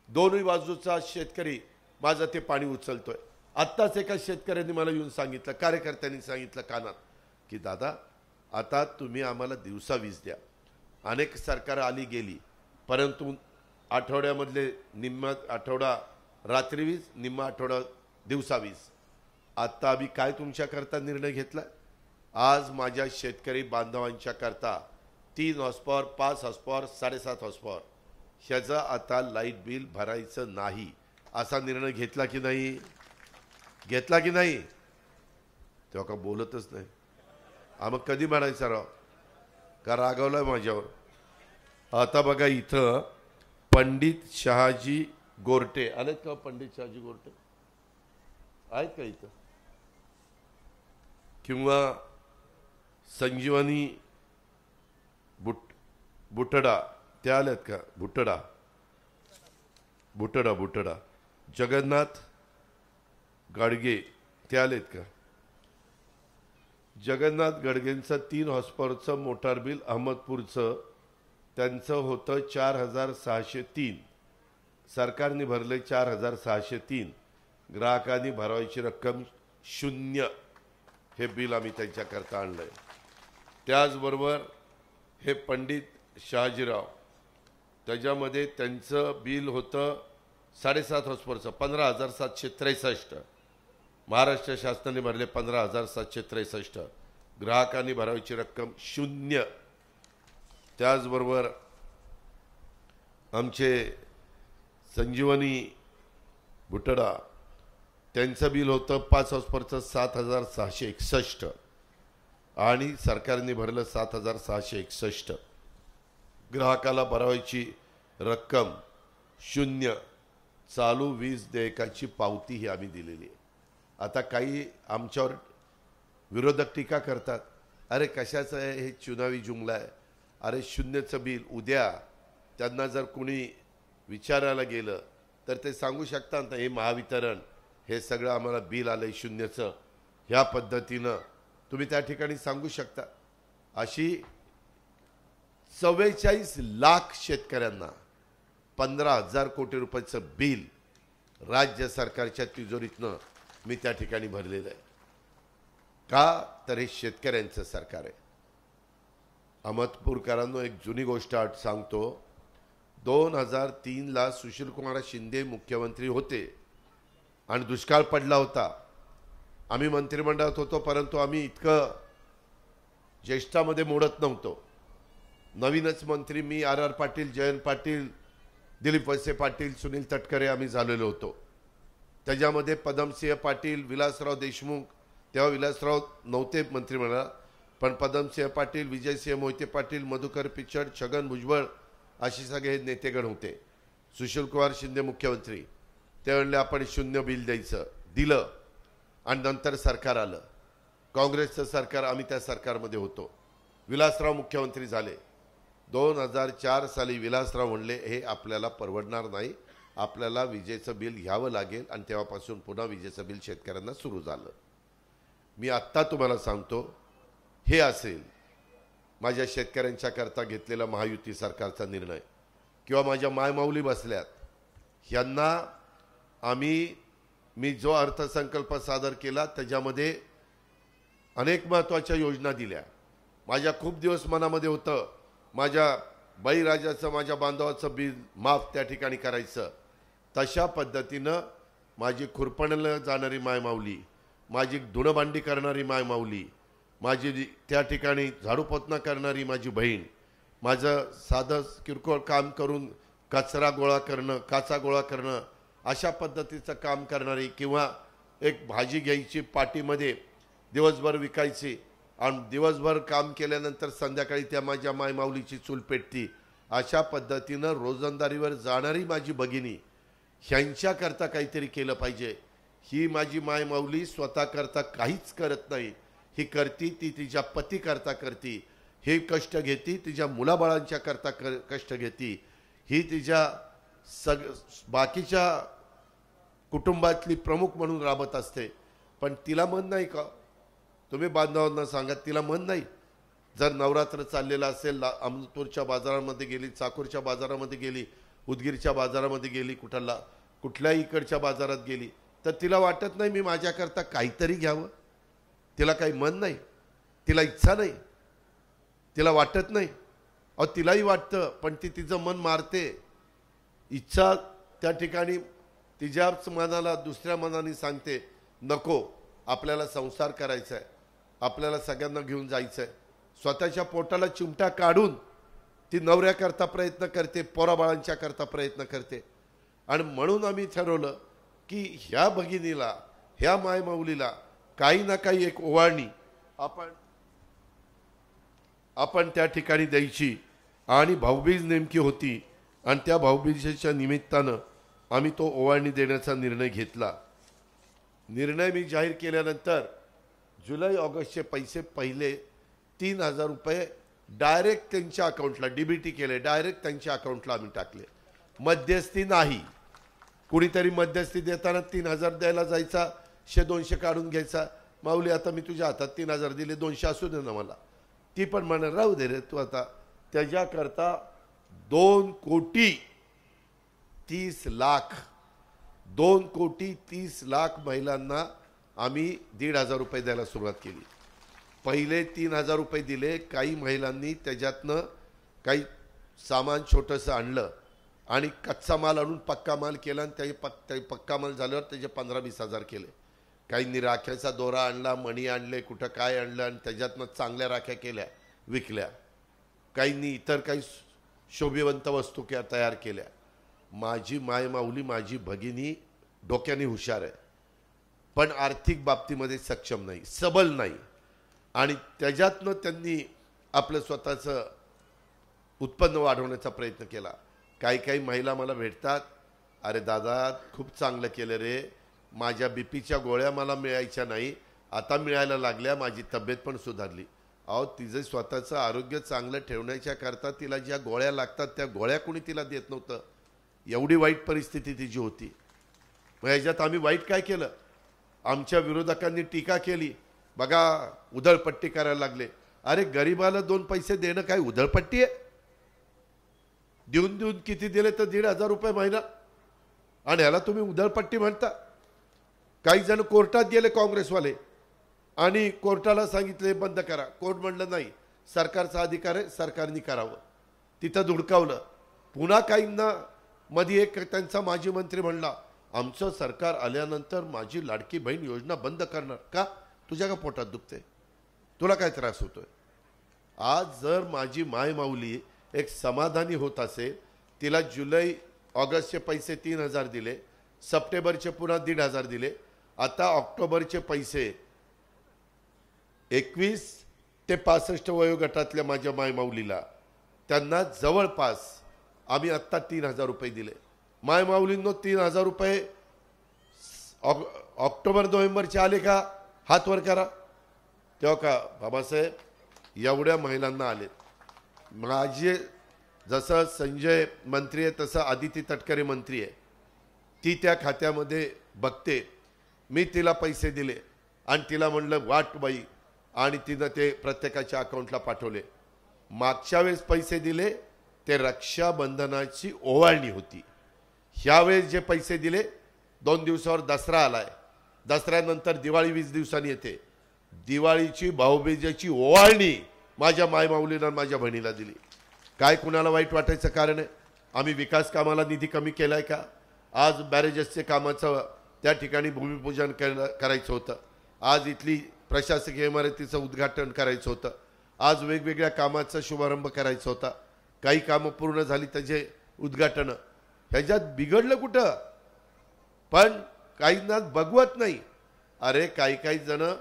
दोन्ही बाजूचा शेतकरी माझं ते पाणी उचलतोय. आत्ताच एका शेतकऱ्यांनी मला येऊन सांगितलं, कार्यकर्त्यांनी सांगितलं कानात, की दादा आता तुम्ही आम्हाला दिवसा वीज द्या. अनेक सरकार आली गेली, परंतु आठवड्यामधले निम्मा आठवडा रात्री वीज, निम्मा आठवडा दिवसा वीज. आत्ता आम्ही काय तुमच्याकरता निर्णय घेतला. आज माझ्या शेतकरी बांधवांच्या करता 3 हॉर्सपॉवर, 5 हॉर्सपॉवर, 7.5 हॉर्सपॉवर ह्याचं आता लाईट बिल भरायचं नाही, असा निर्णय घेतला की नाही, घेतला की नाही. तेव्हा का बोलतच नाही. मग कधी म्हणायचं राव, का रागवलाय माझ्यावर. आता बघा इथं पंडित शहाजी गोरटे आलेत का. पंडित शहाजी गोरटे आहेत का इथं, किंवा संजीवनी बुटडा त्या आल्यात का. बुटडा जगन्नाथ गाडगे ते आलेत का? जगन्नाथ गडगेंचं 3 हॉर्सपॉवरचं मोटार बिल अहमदपूरचं त्यांचं होतं 4,603. सरकारने भरले 4,603. ग्राहकांनी भरायची रक्कम 0. हे बिल आम्ही त्यांच्याकरता आणलंय. त्याचबरोबर हे पंडित शहाजीराव, त्याच्यामध्ये त्यांचं बिल होतं 7.5 हॉर्सपॉवरचं 15,763. महाराष्ट्र शासनाने भरले 15,763. ग्राहकांनी भरायची रक्कम 0. त्याचबरोबर आमचे संजीवनी भुटडा, त्यांचं बिल होतं 5 हॉर्सपॉवरचं 7,661 आणि सरकारने भरलं 7,661. ग्राहकाला भरायची रक्कम 0. चालू वीज देयकाची पावती ही आम्ही दिलेली आहे. आता काही आमच्यावर विरोधक टीका करतात, अरे कशाचं आहे हे, चुनावी जुमला आहे. अरे 0चं बिल उद्या त्यांना जर कोणी विचारायला गेलं तर ते सांगू शकतात, हे महावितरण हे सगळं आम्हाला बिल आलंय 0चं, ह्या पद्धतीनं तुम्ही त्या ठिकाणी सांगू शकता. अशी 44 लाख शेतकऱ्यांना 15,000 कोटी रुपयाचं बिल राज्य सरकारच्या तिजोरीतनं मी त्या ठिकाणी भरलेलं आहे. का तर हे शेतकऱ्यांचं सरकार आहे. अहमदपूरकरांनो, एक जुनी गोष्ट सांगतो. 2003ला सुशीलकुमार शिंदे मुख्यमंत्री होते आणि दुष्काळ पडला होता. आम्ही मंत्रिमंडळात होतो, परंतु आम्ही इतकं ज्येष्ठामध्ये मोडत नव्हतो. नवीनच मंत्री मी आर पाटील, जयंत पाटील, दिलीप वळसे पाटील, सुनील तटकरे आम्ही झालेलो होतो. त्याच्यामध्ये पदमसिंह पाटील, विलासराव देशमुख, तेव्हा विलासराव नव्हते मंत्रिमंडळात, पण पदमसिंह पाटील, विजयसिंह मोहिते पाटील, मधुकर पिचड, छगन भुजबळ असे सगळे नेतेगण होते. सुशीलकुमार शिंदे मुख्यमंत्री, ते म्हणले आपण 0 बिल द्यायचं, दिलं. आणि नंतर सरकार आलं, काँग्रेसचं सरकार, आम्ही त्या सरकारमध्ये होतो. विलासराव मुख्यमंत्री झाले. 2004 साली विलासराव म्हणले हे आपल्याला परवडणार नाही, आपल्याला विजेचं बिल घ्यावं लागेल. आणि तेव्हापासून पुन्हा विजेचं बिल शेतकऱ्यांना सुरू झालं. मी आत्ता तुम्हाला सांगतो, हे असेल माझ्या शेतकऱ्यांच्या करता घेतलेला महायुती सरकारचा निर्णय, किंवा माझ्या मायमाऊली बसल्यात, ह्यांना मी जो अर्थसंकल्प सादर केला त्याच्यामध्ये अनेक महत्त्वाच्या योजना दिल्या. माझ्या खूप दिवस मनामध्ये होतं माझ्या बळीराजाचं, माझ्या बांधवाचं बिल माफ त्या ठिकाणी करायचं. तशा पद्धतीनं माझी खुरपणीला जाणारी मायमाऊली, माझी धुणभांडी करणारी मायमाऊली, माझी त्या ठिकाणी झाडूपोतना करणारी माझी बहीण, माझं साधं किरकोळ काम करून कचरा गोळा करणं, काचा गोळा करणं, अशा पद्धतीचं काम करणारी, किंवा एक भाजी घ्यायची पाटीमध्ये दिवसभर विकायची आणि दिवसभर काम केल्यानंतर संध्याकाळी त्या माझ्या मायमाऊलीची चूल पेटती, अशा पद्धतीनं रोजंदारीवर जाणारी माझी भगिनी, ह्यांच्याकरता काहीतरी केलं पाहिजे. ही माझी मायमाऊली स्वतः करता काहीच करत नाही, ही करती ती तिच्या पती करता करती, हे कष्ट घेती तिच्या मुलाबाळांच्या करता कष्ट घेती, ही तिच्या बाकीच्या कुटुंबातली प्रमुख म्हणून राबत असते. पण तिला मन नाही का? तुम्ही बांधवांना सांगा, तिला मन नाही. जर नवरात्र चाललेला असेल, अमृतपूरच्या बाजारामध्ये गेली, चाकूरच्या बाजारामध्ये गेली, उदगीरच्या बाजारामध्ये गेली, कुठल्याही इकडच्या बाजारात गेली, तर तिला वाटत नाही मी माझ्याकरता काहीतरी घ्यावं. तिला काही मन नाही, तिला इच्छा नाही, तिला वाटत नाही. अहो तिलाही वाटतं, पण ती तिचं मन मारते. इच्छा त्या ठिकाणी तिच्याच मनाला दुसऱ्या मनाने सांगते, नको, आपल्याला संसार करायचा आहे, आपल्याला सगळ्यांना घेऊन जायचं आहे. स्वतःच्या पोटाला चिमटा काढून ती नवऱ्याकरता प्रयत्न करते, पोराबाळांच्या करता प्रयत्न करते. आणि म्हणून आम्ही ठरवलं की ह्या भगिनीला, ह्या मायमाऊलीला काही ना काही एक ओवाळणी आपण त्या ठिकाणी द्यायची. आणि भाऊबीज नेमकी होती आणि त्या भाऊबीजेच्या निमित्तानं आम्ही तो ओवाळणी देण्याचा निर्णय घेतला. निर्णय मी जाहीर केल्यानंतर जुलै ऑगस्टचे पैसे पहिले 3,000 रुपये डायरेक्ट त्यांच्या अकाउंटला डीबीटी केले, डायरेक्ट त्यांच्या अकाउंटला आम्ही टाकले. मध्यस्थी नाही. कुणीतरी मध्यस्थी देताना 3,000 द्यायला जायचा, 100-200 काढून घ्यायचा. माऊली आता मी तुझ्या हातात 3,000 दिले, 200 असू दे ना मला. ती पण म्हणा राहू दे रे तू आता. त्याच्याकरता 2,30,00,000 2,30,00,000 महिलांना आम्ही 1,500 रुपये द्यायला सुरुवात केली. पहिले 3,000 रुपये दिले. काही महिलांनी त्याच्यातनं काही सामान छोटंसं आणलं आणि कच्चा माल आणून पक्का माल केला आणि त्याचे पक्का माल झाल्यावर त्याचे 15-20 हजार केले. काहींनी राख्याचा दोरा आणला, मणी आणले, कुठं काय आणलं आणि त्याच्यातनं चांगल्या राख्या केल्या, विकल्या. काहींनी इतर काही शोभिवंत वस्तू तयार केल्या. माझी मायमाऊली, माझी भगिनी डोक्याने हुशार आहे, पण आर्थिक बाबतीमध्ये सक्षम नाही, सबल नाही. आणि त्याच्यातनं त्यांनी आपलं स्वतःचं उत्पन्न वाढवण्याचा प्रयत्न केला. काही काही महिला मला भेटतात, अरे दादा खूप चांगलं केलं रे, माझ्या बीपीच्या गोळ्या मला मिळायच्या नाही, आता मिळायला लागल्या, माझी तब्येत पण सुधारली. अहो तिचं स्वतःचं आरोग्य चांगलं ठेवण्याच्या करता तिला ज्या गोळ्या लागतात त्या गोळ्या कोणी तिला देत नव्हतं. एवढी वाईट परिस्थिती तिची होती. मग ह्याच्यात आम्ही वाईट काय केलं? आमच्या विरोधकांनी टीका केली, बघा उधळपट्टी करायला लागले. अरे गरिबाला 2 पैसे देणं काय उधळपट्टी आहे? देऊन देऊन किती दिले तर 1,500 रुपये महिना, आणि ह्याला तुम्ही उधळपट्टी म्हणता? काही जण कोर्टात गेले काँग्रेसवाले आणि कोर्टाला सांगितले बंद करा. कोर्ट म्हणलं नाही, सरकारचा अधिकार आहे, सरकारने करावं. तिथं धुडकावलं. पुन्हा काहींना मध्ये एक त्यांचा माजी मंत्री म्हणला, आमचं सरकार आल्यानंतर माझी लाडकी बहीण योजना बंद करणार. का? तुझ्या का पोटात दुखते? तुला काय त्रास होतोय? आज जर माझी मायमाऊली एक समाधानी होत असेल, तिला जुलै ऑगस्टचे पैसे 3,000 दिले, सप्टेंबरचे पुन्हा 1,500 दिले, आता ऑक्टोबरचे पैसे 21 ते 65 वयोगटातल्या माझ्या मायमाऊलीला त्यांना जवळपास आम्ही आत्ता 3,000 रुपये दिले. मायमाऊलींनो 3,000 रुपये ऑक्टोबर-नोव्हेंबरचे आले का? हात वर करा. तेव्हा का बाबासाहेब एवढ्या महिलांना आलेत. माझे जसं संजय मंत्री आहे तसं आदिती तटकरे मंत्री आहे, ती त्या खात्यामध्ये बघते. मी तिला पैसे दिले आणि तिला म्हणलं वाट बाई, आणि तिनं ते प्रत्येकाच्या अकाउंटला पाठवले. मागच्या वेळेस पैसे दिले ते रक्षाबंधनाची ओवाळणी होती. ह्यावेळेस जे पैसे दिले 2 दिवसावर दसरा आलाय, दसऱ्यानंतर दिवाळी 20 दिवसांनी येते. दिवाळीची भाऊबीजेची ओवाळणी माझ्या मायमाऊलीनं माझ्या बहिणीला दिली. काय कुणाला वाईट वाटायचं कारण आहे? आम्ही विकास कामाला निधी कमी केलाय का? आज बॅरेजेसचे कामाचं त्या ठिकाणी भूमिपूजन करायचं होतं, आज इथली प्रशासकीय इमारतीचं उद्घाटन करायचं होतं, आज वेगवेगळ्या कामाचा शुभारंभ करायचा होता. काही कामं पूर्ण झाली त्याचे उद्घाटन. ह्याच्यात बिघडलं कुठं? पण काहींना बघवत नाही. अरे काही जण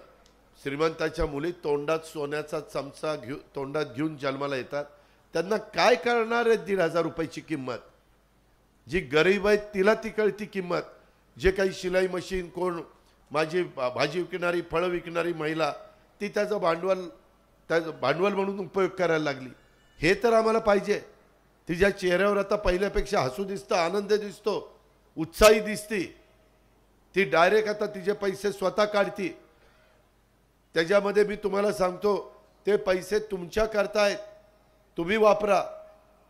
श्रीमंताच्या मुली तोंडात सोन्याचा चमचा तोंडात घेऊन जन्माला येतात. त्यांना काय कळणार आहे 1,500 रुपयाची किंमत? जी गरीब आहे तिला ती कळती किंमत. जे काही शिलाई मशीन, कोण माझी भाजी विकणारी, फळं विकणारी महिला, ती त्याचं भांडवल म्हणून उपयोग करायला लागली. हे तर आम्हाला पाहिजे. तिच्या चेहऱ्यावर आता पहिल्यापेक्षा हसू दिसतं, आनंद दिसतो, उत्साही दिसती. ती डायरेक्ट आता तिचे पैसे स्वतः काढती. त्याच्यामध्ये मी तुम्हाला सांगतो, ते पैसे तुमच्या करतायत, तुम्ही वापरा.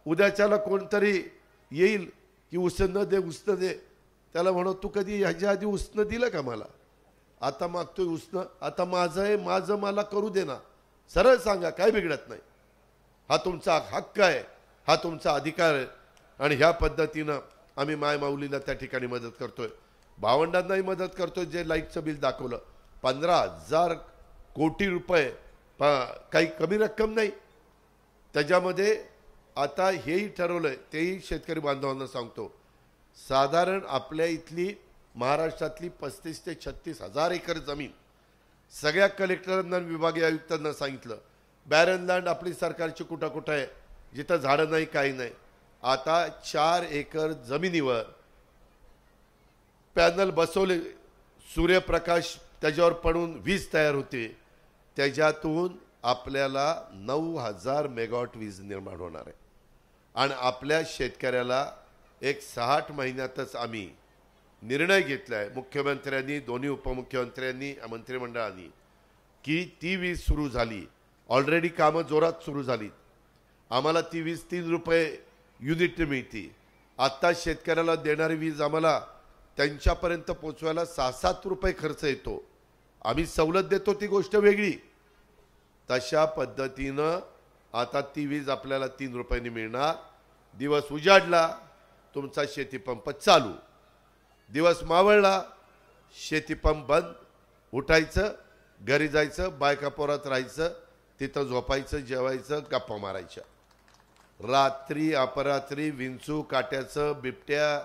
उद्याच्याला कोणतरी येईल की उसनं दे, त्याला म्हणू तू कधी ह्याच्या आधी उसनं दिलं का मला? आता मागतोय उसनं, आता माझं आहे, माझं मला करू दे ना. सरळ सांगा, काय बिघडत नाही. हा तुमचा हक्क आहे, हा तुमचा अधिकार आहे. आणि ह्या पद्धतीनं आम्ही मायमाऊलीला त्या ठिकाणी मदत करतोय. भावंडांनाही मदत करतोय. जे लाईटचं बिल दाखवलं 15,000 कोटी रुपये, काही कमी रक्कम नाही. त्याच्यामध्ये आता हेही ठरवलंय, तेही शेतकरी बांधवांना सांगतो, साधारण आपल्या इथली महाराष्ट्रातली 35 ते 36 हजार एकर जमीन सगळ्या कलेक्टरांना, विभागीय आयुक्तांना सांगितलं, बॅरन लँड आपली सरकारची कुठं कुठं आहे, जिथं झाडं नाही काही नाही. आता 4 एकर जमिनीवर पॅनल बसवले, सूर्यप्रकाश त्याच्यावर पडून वीज तयार होते. त्याच्यातून आपल्याला 9,000 मेगावॉट वीज निर्माण होणार आहे. आणि आपल्या शेतकऱ्याला एक 60 महिन्यातच आम्ही निर्णय घेतलाय मुख्यमंत्र्यांनी, दोन्ही उपमुख्यमंत्र्यांनी, मंत्रिमंडळाने, की ती वीज सुरू झाली. ऑलरेडी कामं जोरात सुरू झाली. आम्हाला ती वीज 3 रुपये युनिट मिळते. आत्ता शेतकऱ्याला देणारी वीज आम्हाला त्यांच्यापर्यंत पोचवायला 6-7 रुपये खर्च येतो. आम्ही सवलत देतो ती गोष्ट वेगळी. तशा पद्धतीनं आता ती वीज आपल्याला 3 रुपयांनी मिळणार. दिवस उजाडला तुमचा शेतीपंप चालू, दिवस मावळला शेतीपंप बंद, उठायचं, घरी जायचं, बायका पोरात राहायचं, तिथं झोपायचं, जेवायचं, गप्पा मारायच्या. रात्री अपरात्री विंचू, काट्याचं, बिबट्या,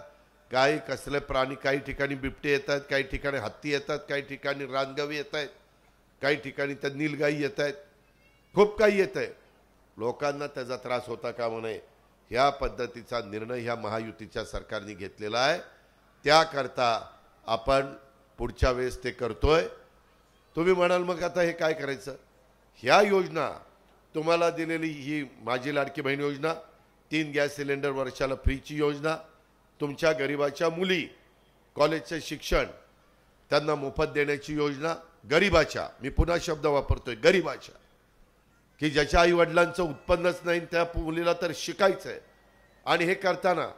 काही कसले प्राणी, काही ठिकाणी बिबटे येतात, काही ठिकाणी हत्ती येतात, काही ठिकाणी रानगवी येत आहेत, काही ठिकाणी त्या नीलगाई येत आहेत, खूप काही येत आहे. लोकांना त्याचा त्रास होता कामा नये. ह्या पद्धतीचा निर्णय ह्या महायुतीच्या सरकारने घेतलेला आहे. त्याकरता आपण पुढच्या वेळेस ते करतोय. तुम्ही म्हणाल मग आता हे काय करायचं? ह्या योजना तुम्हाला दिलेली ही माझी लाडकी बहीण योजना, 3 गॅस सिलेंडर वर्षाला फ्रीची योजना, तुमच्या गरिबाच्या मुली कॉलेजचे शिक्षण त्यांना मोफत देण्याची योजना, गरिबाच्या, मी पुन्हा शब्द वापरतोय, गरिबाच्या, की ज्याच्या आई वडिलांचं उत्पन्नच नाही त्या मुलीला तर शिकायचं आहे. आणि हे करताना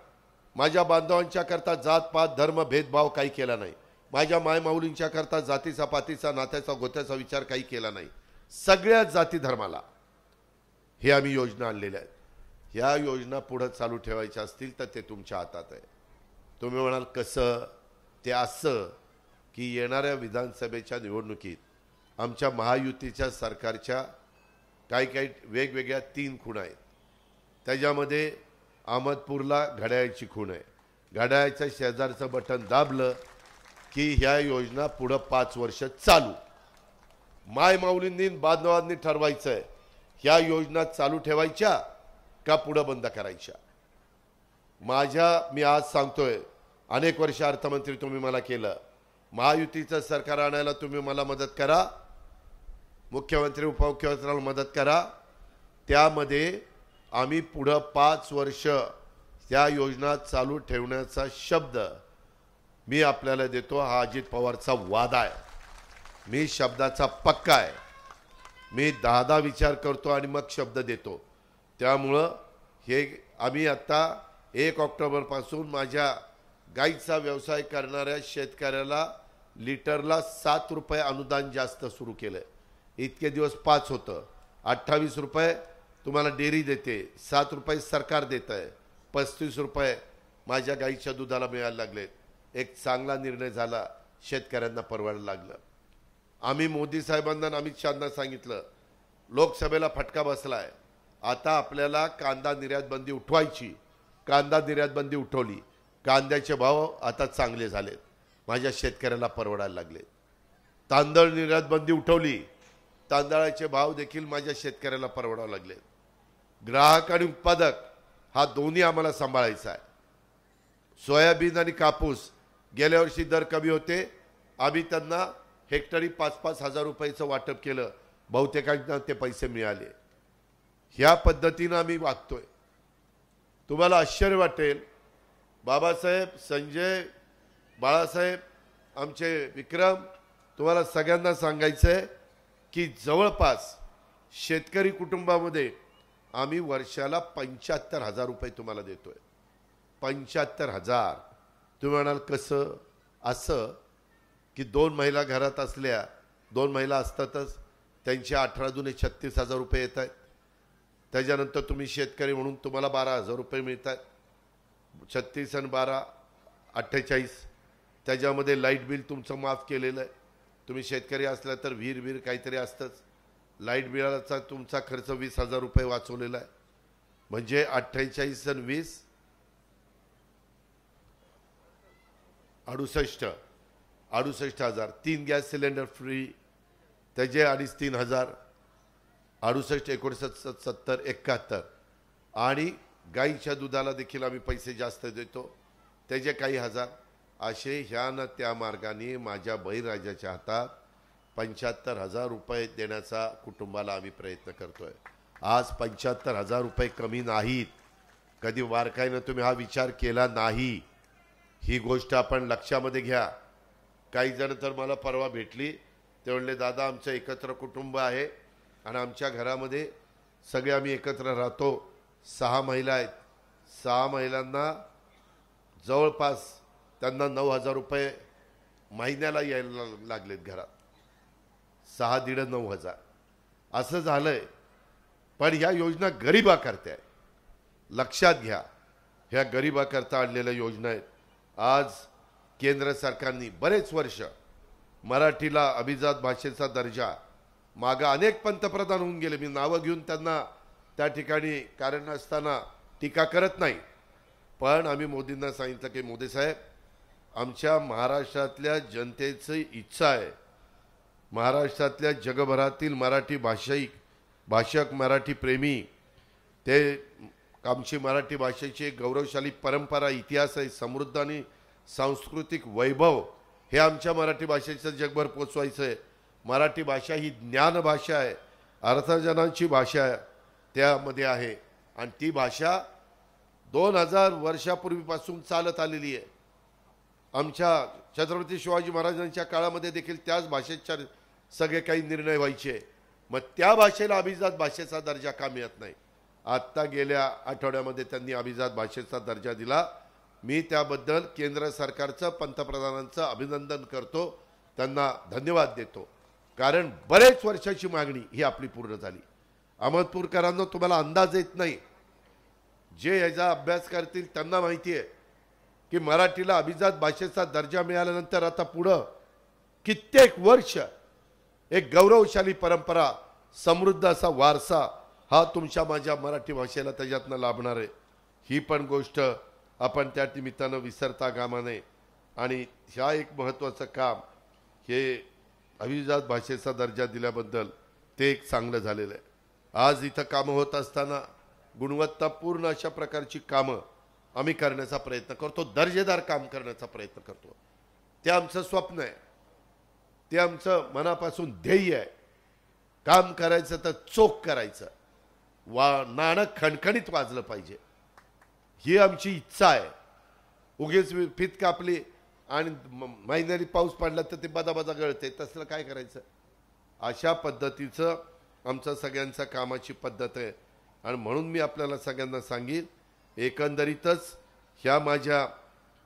माझ्या बांधवांच्या करता जात पात धर्म भेदभाव काही केला नाही. माझ्या मायमाऊलींच्या करता जातीचा पातीचा नात्याचा गोत्याचा विचार काही केला नाही. सगळ्या जाती धर्माला हे आम्ही योजना आणलेल्या आहेत. ह्या योजना पुढे चालू ठेवायच्या असतील तर ते तुमच्या हातात आहे. तुम्ही म्हणाल कसं? ते असं की येणाऱ्या विधानसभेच्या निवडणुकीत आमच्या महायुतीच्या सरकारच्या काही वेगवेगळ्या 3 खूण आहेत. त्याच्यामध्ये अहमदपूरला घड्याळाची खूण आहे. घड्याळाच्या शेजारचं बटन दाबलं की ह्या योजना पुढं 5 वर्ष चालू. मायमाऊलींनी बांधवांनी ठरवायचं आहे ह्या योजना चालू ठेवायच्या का पुढं बंद करायच्या. मी आज सांगतोय, अनेक वर्ष अर्थमंत्री तुम्ही मला केलं, महायुतीचं सरकार आणायला तुम्ही मला मदत करा, मुख्यमंत्री उपमुख्यमंत्र्यांना मदत करा. त्यामध्ये आम्ही पुढं 5 वर्ष त्या योजना चालू ठेवण्याचा शब्द मी आपल्याला देतो. हा अजित पवारचा वादा आहे. मी शब्दाचा पक्का आहे. मी 10 विचार करतो आणि मग शब्द देतो. त्यामुळं हे आम्ही आता 1 ऑक्टोबरपासून माझ्या गाईचा व्यवसाय करणाऱ्या शेतकऱ्याला लिटरला 7 रुपये अनुदान जास्त सुरू केलं आहे. इतके दिवस 5 होतं, 28 रुपये तुम्हाला डेअरी देते, 7 रुपये सरकार देत आहे, 35 रुपये माझ्या गाईच्या दुधाला मिळायला लागलेत. एक चांगला निर्णय झाला, शेतकऱ्यांना परवडायला लागलं. आम्ही मोदी साहेबांना अमित शहांना सांगितलं, लोकसभेला फटका बसलाय, आता आपल्याला कांदा निर्यात बंदी उठवायची. कांदा निर्यात बंदी उठवली, कांद्याचे भाव आता चांगले झालेत, माझ्या शेतकऱ्याला परवडायला लागले. तांदूळ निर्यात बंदी उठवली, तांदळाचे भाव देखील माझ्या शेतकऱ्याला परवडावे लागले. ग्राहक आणि उत्पादक हा दोन्ही आम्हाला सांभाळायचा आहे. सोयाबीन आणि कापूस गेल्या वर्षी दर कमी होते, आम्ही त्यांना हेक्टरी 5-5 हजार रुपयाचं वाटप केलं, बहुतेकांना ते पैसे मिळाले. ह्या पद्धतीनं आम्ही वागतोय. तुम्हाला आश्चर्य वाटेल, बाबासाहेब, संजय, बाळासाहेब, आमचे विक्रम, तुम्हाला सगळ्यांना सांगायचं आहे की जवळपास शेतकरी कुटुंबामध्ये आम्ही वर्षाला 75,000 रुपये तुम्हाला देतोय. 75,000. तुम्ही म्हणाल कसं? असं की 2 महिला घरात असल्या, 2 महिला असतातच, त्यांचे 18 दुने 36,000 रुपये येत आहेत. त्याच्यानंतर तुम्ही शेतकरी म्हणून तुम्हाला 12,000 रुपये मिळत आहेत. 36 आणि 12 48. त्याच्यामध्ये लाईट बिल तुमचं माफ केलेलं आहे. तुम्ही शेतकरी असला तर विहीर काहीतरी असतंच. लाईट बिलाचा तुमचा खर्च 20,000 रुपये वाचवलेला आहे. म्हणजे 48 आणि 20 68,000. 3 गॅस सिलेंडर फ्री, त्याचे 2,500-3,000. 68, 69, 70, 71. आणि गाईच्या दुधाला देखील आम्ही पैसे जास्त देतो, त्याचे काही हजार. असे ह्या न त्या मार्गाने माझ्या बळीराजाच्या हातात 75,000 रुपये देण्याचा कुटुंबाला आम्ही प्रयत्न करतोय. आज 75,000 रुपये कमी नाहीत. कधी वारकाईनं तुम्ही हा विचार केला नाही. ही गोष्ट आपण लक्षामध्ये घ्या. काही जण तर मला परवा भेटली, ते म्हणले दादा आमचं एकत्र कुटुंब आहे आणि आमच्या घरामध्ये सगळे आम्ही एकत्र राहतो. 6 महिला आहेत. 6 महिलांना जवळपास त्यांना 9,000 रुपये महिन्याला यायला लागलेत घरात. 6,500-9,000 असं झालंय. पण ह्या योजना गरिबाकरता आहे. लक्षात घ्या, ह्या गरिबाकरता आणलेल्या योजना आहेत. आज केंद्र सरकारने बरेच वर्ष मराठीला अभिजात भाषेचा दर्जा, मागं अनेक पंतप्रधान होऊन गेले, मी नावं घेऊन त्यांना त्या ठिकाणी कारण असताना टीका करत नाही, पण आम्ही मोदींना सांगितलं की मोदी साहेब, आमच्या महाराष्ट्रातल्या जनतेची इच्छा आहे, महाराष्ट्रातल्या जगभरातील मराठी भाषक मराठी प्रेमी, ते आमची मराठी भाषेची गौरवशाली परंपरा, इतिहास आहे, समृद्ध आणि सांस्कृतिक वैभव, हे आमच्या मराठी भाषेचं जगभर पोचवायचं आहे. मराठी भाषा ही ज्ञान भाषा आहे, अर्थजनांची भाषा आहे, त्यामध्ये आहे. आणि ती भाषा 2000 वर्षापूर्वीपासून चालत आलेली आहे. आमच्या छत्रपती शिवाजी महाराजांच्या काळामध्ये देखील त्याच भाषेच्या सगळे काही निर्णय व्हायचे. मग त्या भाषेला अभिजात भाषेचा दर्जा का मिळत नाही? आत्ता गेल्या आठवड्यामध्ये त्यांनी अभिजात भाषेचा दर्जा दिला. मी त्याबद्दल केंद्र सरकारचं, पंतप्रधानांचं अभिनंदन करतो, त्यांना धन्यवाद देतो. कारण बरेच वर्षाची मागणी ही आपली पूर्ण झाली. अहमदपूरकरांना तुम्हाला अंदाज येत नाही, जे याचा अभ्यास करतील त्यांना माहिती आहे की मराठीला अभिजात भाषेचा दर्जा मिळाल्यानंतर आता पुढं कित्येक वर्ष एक गौरवशाली परंपरा, समृद्ध असा वारसा हा तुमच्या माझ्या मराठी भाषेला त्याच्यातनं लाभणार आहे. ही पण गोष्ट आपण त्या निमित्तानं विसरता कामा नये. आणि ह्या एक महत्त्वाचं काम, हे अभिजात भाषेचा दर्जा दिल्याबद्दल ते एक चांगलं झालेलं आहे. आज इथं कामं होत असताना गुणवत्तापूर्ण अशा प्रकारची कामं आम्ही करण्याचा प्रयत्न करतो, दर्जेदार काम करण्याचा प्रयत्न करतो. ते आमचं स्वप्न आहे, ते आमचं मनापासून ध्येय आहे. काम करायचं तर चोख करायचं, नाणं खणखणीत वाजलं पाहिजे, ही आमची इच्छा आहे. उगीच फित कापली आणि महिन्यानी पाऊस पडला तर ते बदाबदा गळते, तसलं काय करायचं? अशा पद्धतीचं आमचं सगळ्यांचं कामाची पद्धत आहे. आणि म्हणून मी आपल्याला सगळ्यांना सांगेन, एकंदरीतच ह्या माझ्या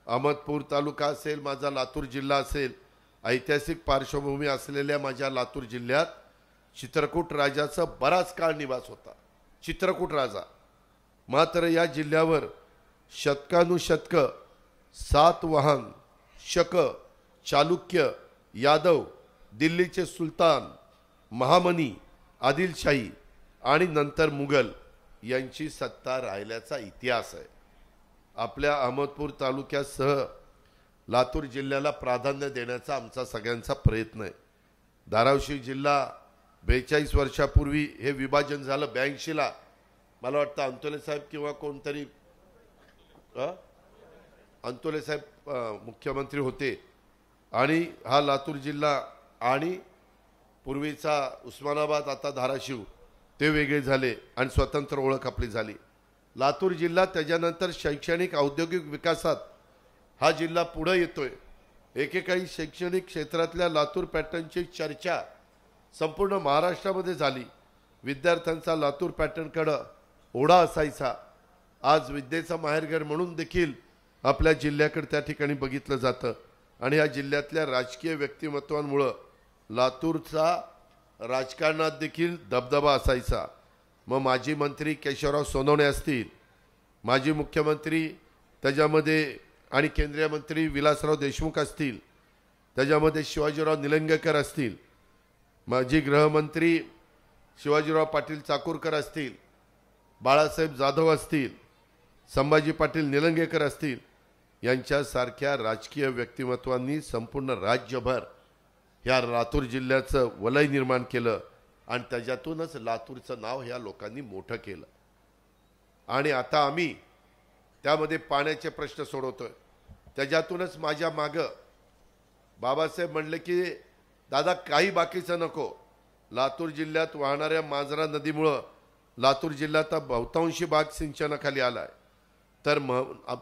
अहमदपूर तालुका असेल, माझा लातूर जिल्हा असेल, ऐतिहासिक पार्श्वभूमी असलेल्या माझ्या लातूर जिल्ह्यात चित्रकूट राजाचा बराच काळ निवास होता. चित्रकूट राजा मात्र या जिल्ह्यावर शतकानुशतक सातवाहन, शक, चालुक्य, यादव, दिल्लीचे सुलतान, महामनी, आदिलशाही आणि नंतर मुघल यांची सत्ता राहिल्याचा इतिहास आहे. आपल्या अहमदपूर तालुक्यासह लातूर जिल्ह्याला प्राधान्य देण्याचा आमचा सगळ्यांचा प्रयत्न आहे. धाराशिव जिल्हा 42 वर्षापूर्वी हे विभाजन झालं. 82ला मला वाटतं अंतोले साहेब किंवा कोणतरी अंतोले साहेब मुख्यमंत्री होते. आणि हा लातूर जिल्हा आणि पूर्वीचा उस्मानाबाद, आता धाराशिव, ते वेगळे झाले आणि स्वतंत्र ओळख आपली झाली. लातूर जिल्हा त्याच्यानंतर शैक्षणिक औद्योगिक विकासात हा जिल्हा पुढे येतोय. एकेकाळी शैक्षणिक क्षेत्रातल्या लातूर पॅटर्नची चर्चा संपूर्ण महाराष्ट्रामध्ये झाली. विद्यार्थ्यांचा लातूर पॅटर्नकडे ओढा असायचा. आज विद्येचा माहेरघर म्हणून देखील आपल्या जिल्ह्याकडे त्या ठिकाणी बघितलं जातं. आणि या जिल्ह्यातल्या राजकीय व्यक्तिमत्वांमुळं लातूरचा राजकारणात देखील दबदबा असायचा. मग माजी मंत्री केशवराव सोनवणे असतील, माजी मुख्यमंत्री त्याच्यामध्ये आणि केंद्रीय मंत्री विलासराव देशमुख असतील, त्याच्यामध्ये शिवाजीराव निलंगेकर असतील, माजी गृहमंत्री शिवाजीराव पाटील चाकूरकर असतील, बाळासाहेब जाधव असतील, संभाजी पाटील निलंगेकर असतील, यांच्यासारख्या राजकीय व्यक्तिमत्वांनी संपूर्ण राज्यभर ह्या लातूर जिल्ह्याचं वलय निर्माण केलं आणि त्याच्यातूनच लातूरचं नाव ह्या लोकांनी मोठं केलं. आणि आता आम्ही त्यामध्ये पाण्याचे प्रश्न सोडवतोय. त्याच्यातूनच माझ्या मागं बाबासाहेब म्हणले की दादा काही बाकीचं नको, लातूर जिल्ह्यात वाहणाऱ्या मांजरा नदीमुळं लातूर जिल्ह्याचा बहुतांशी भाग सिंचनाखाली आला आहे. तर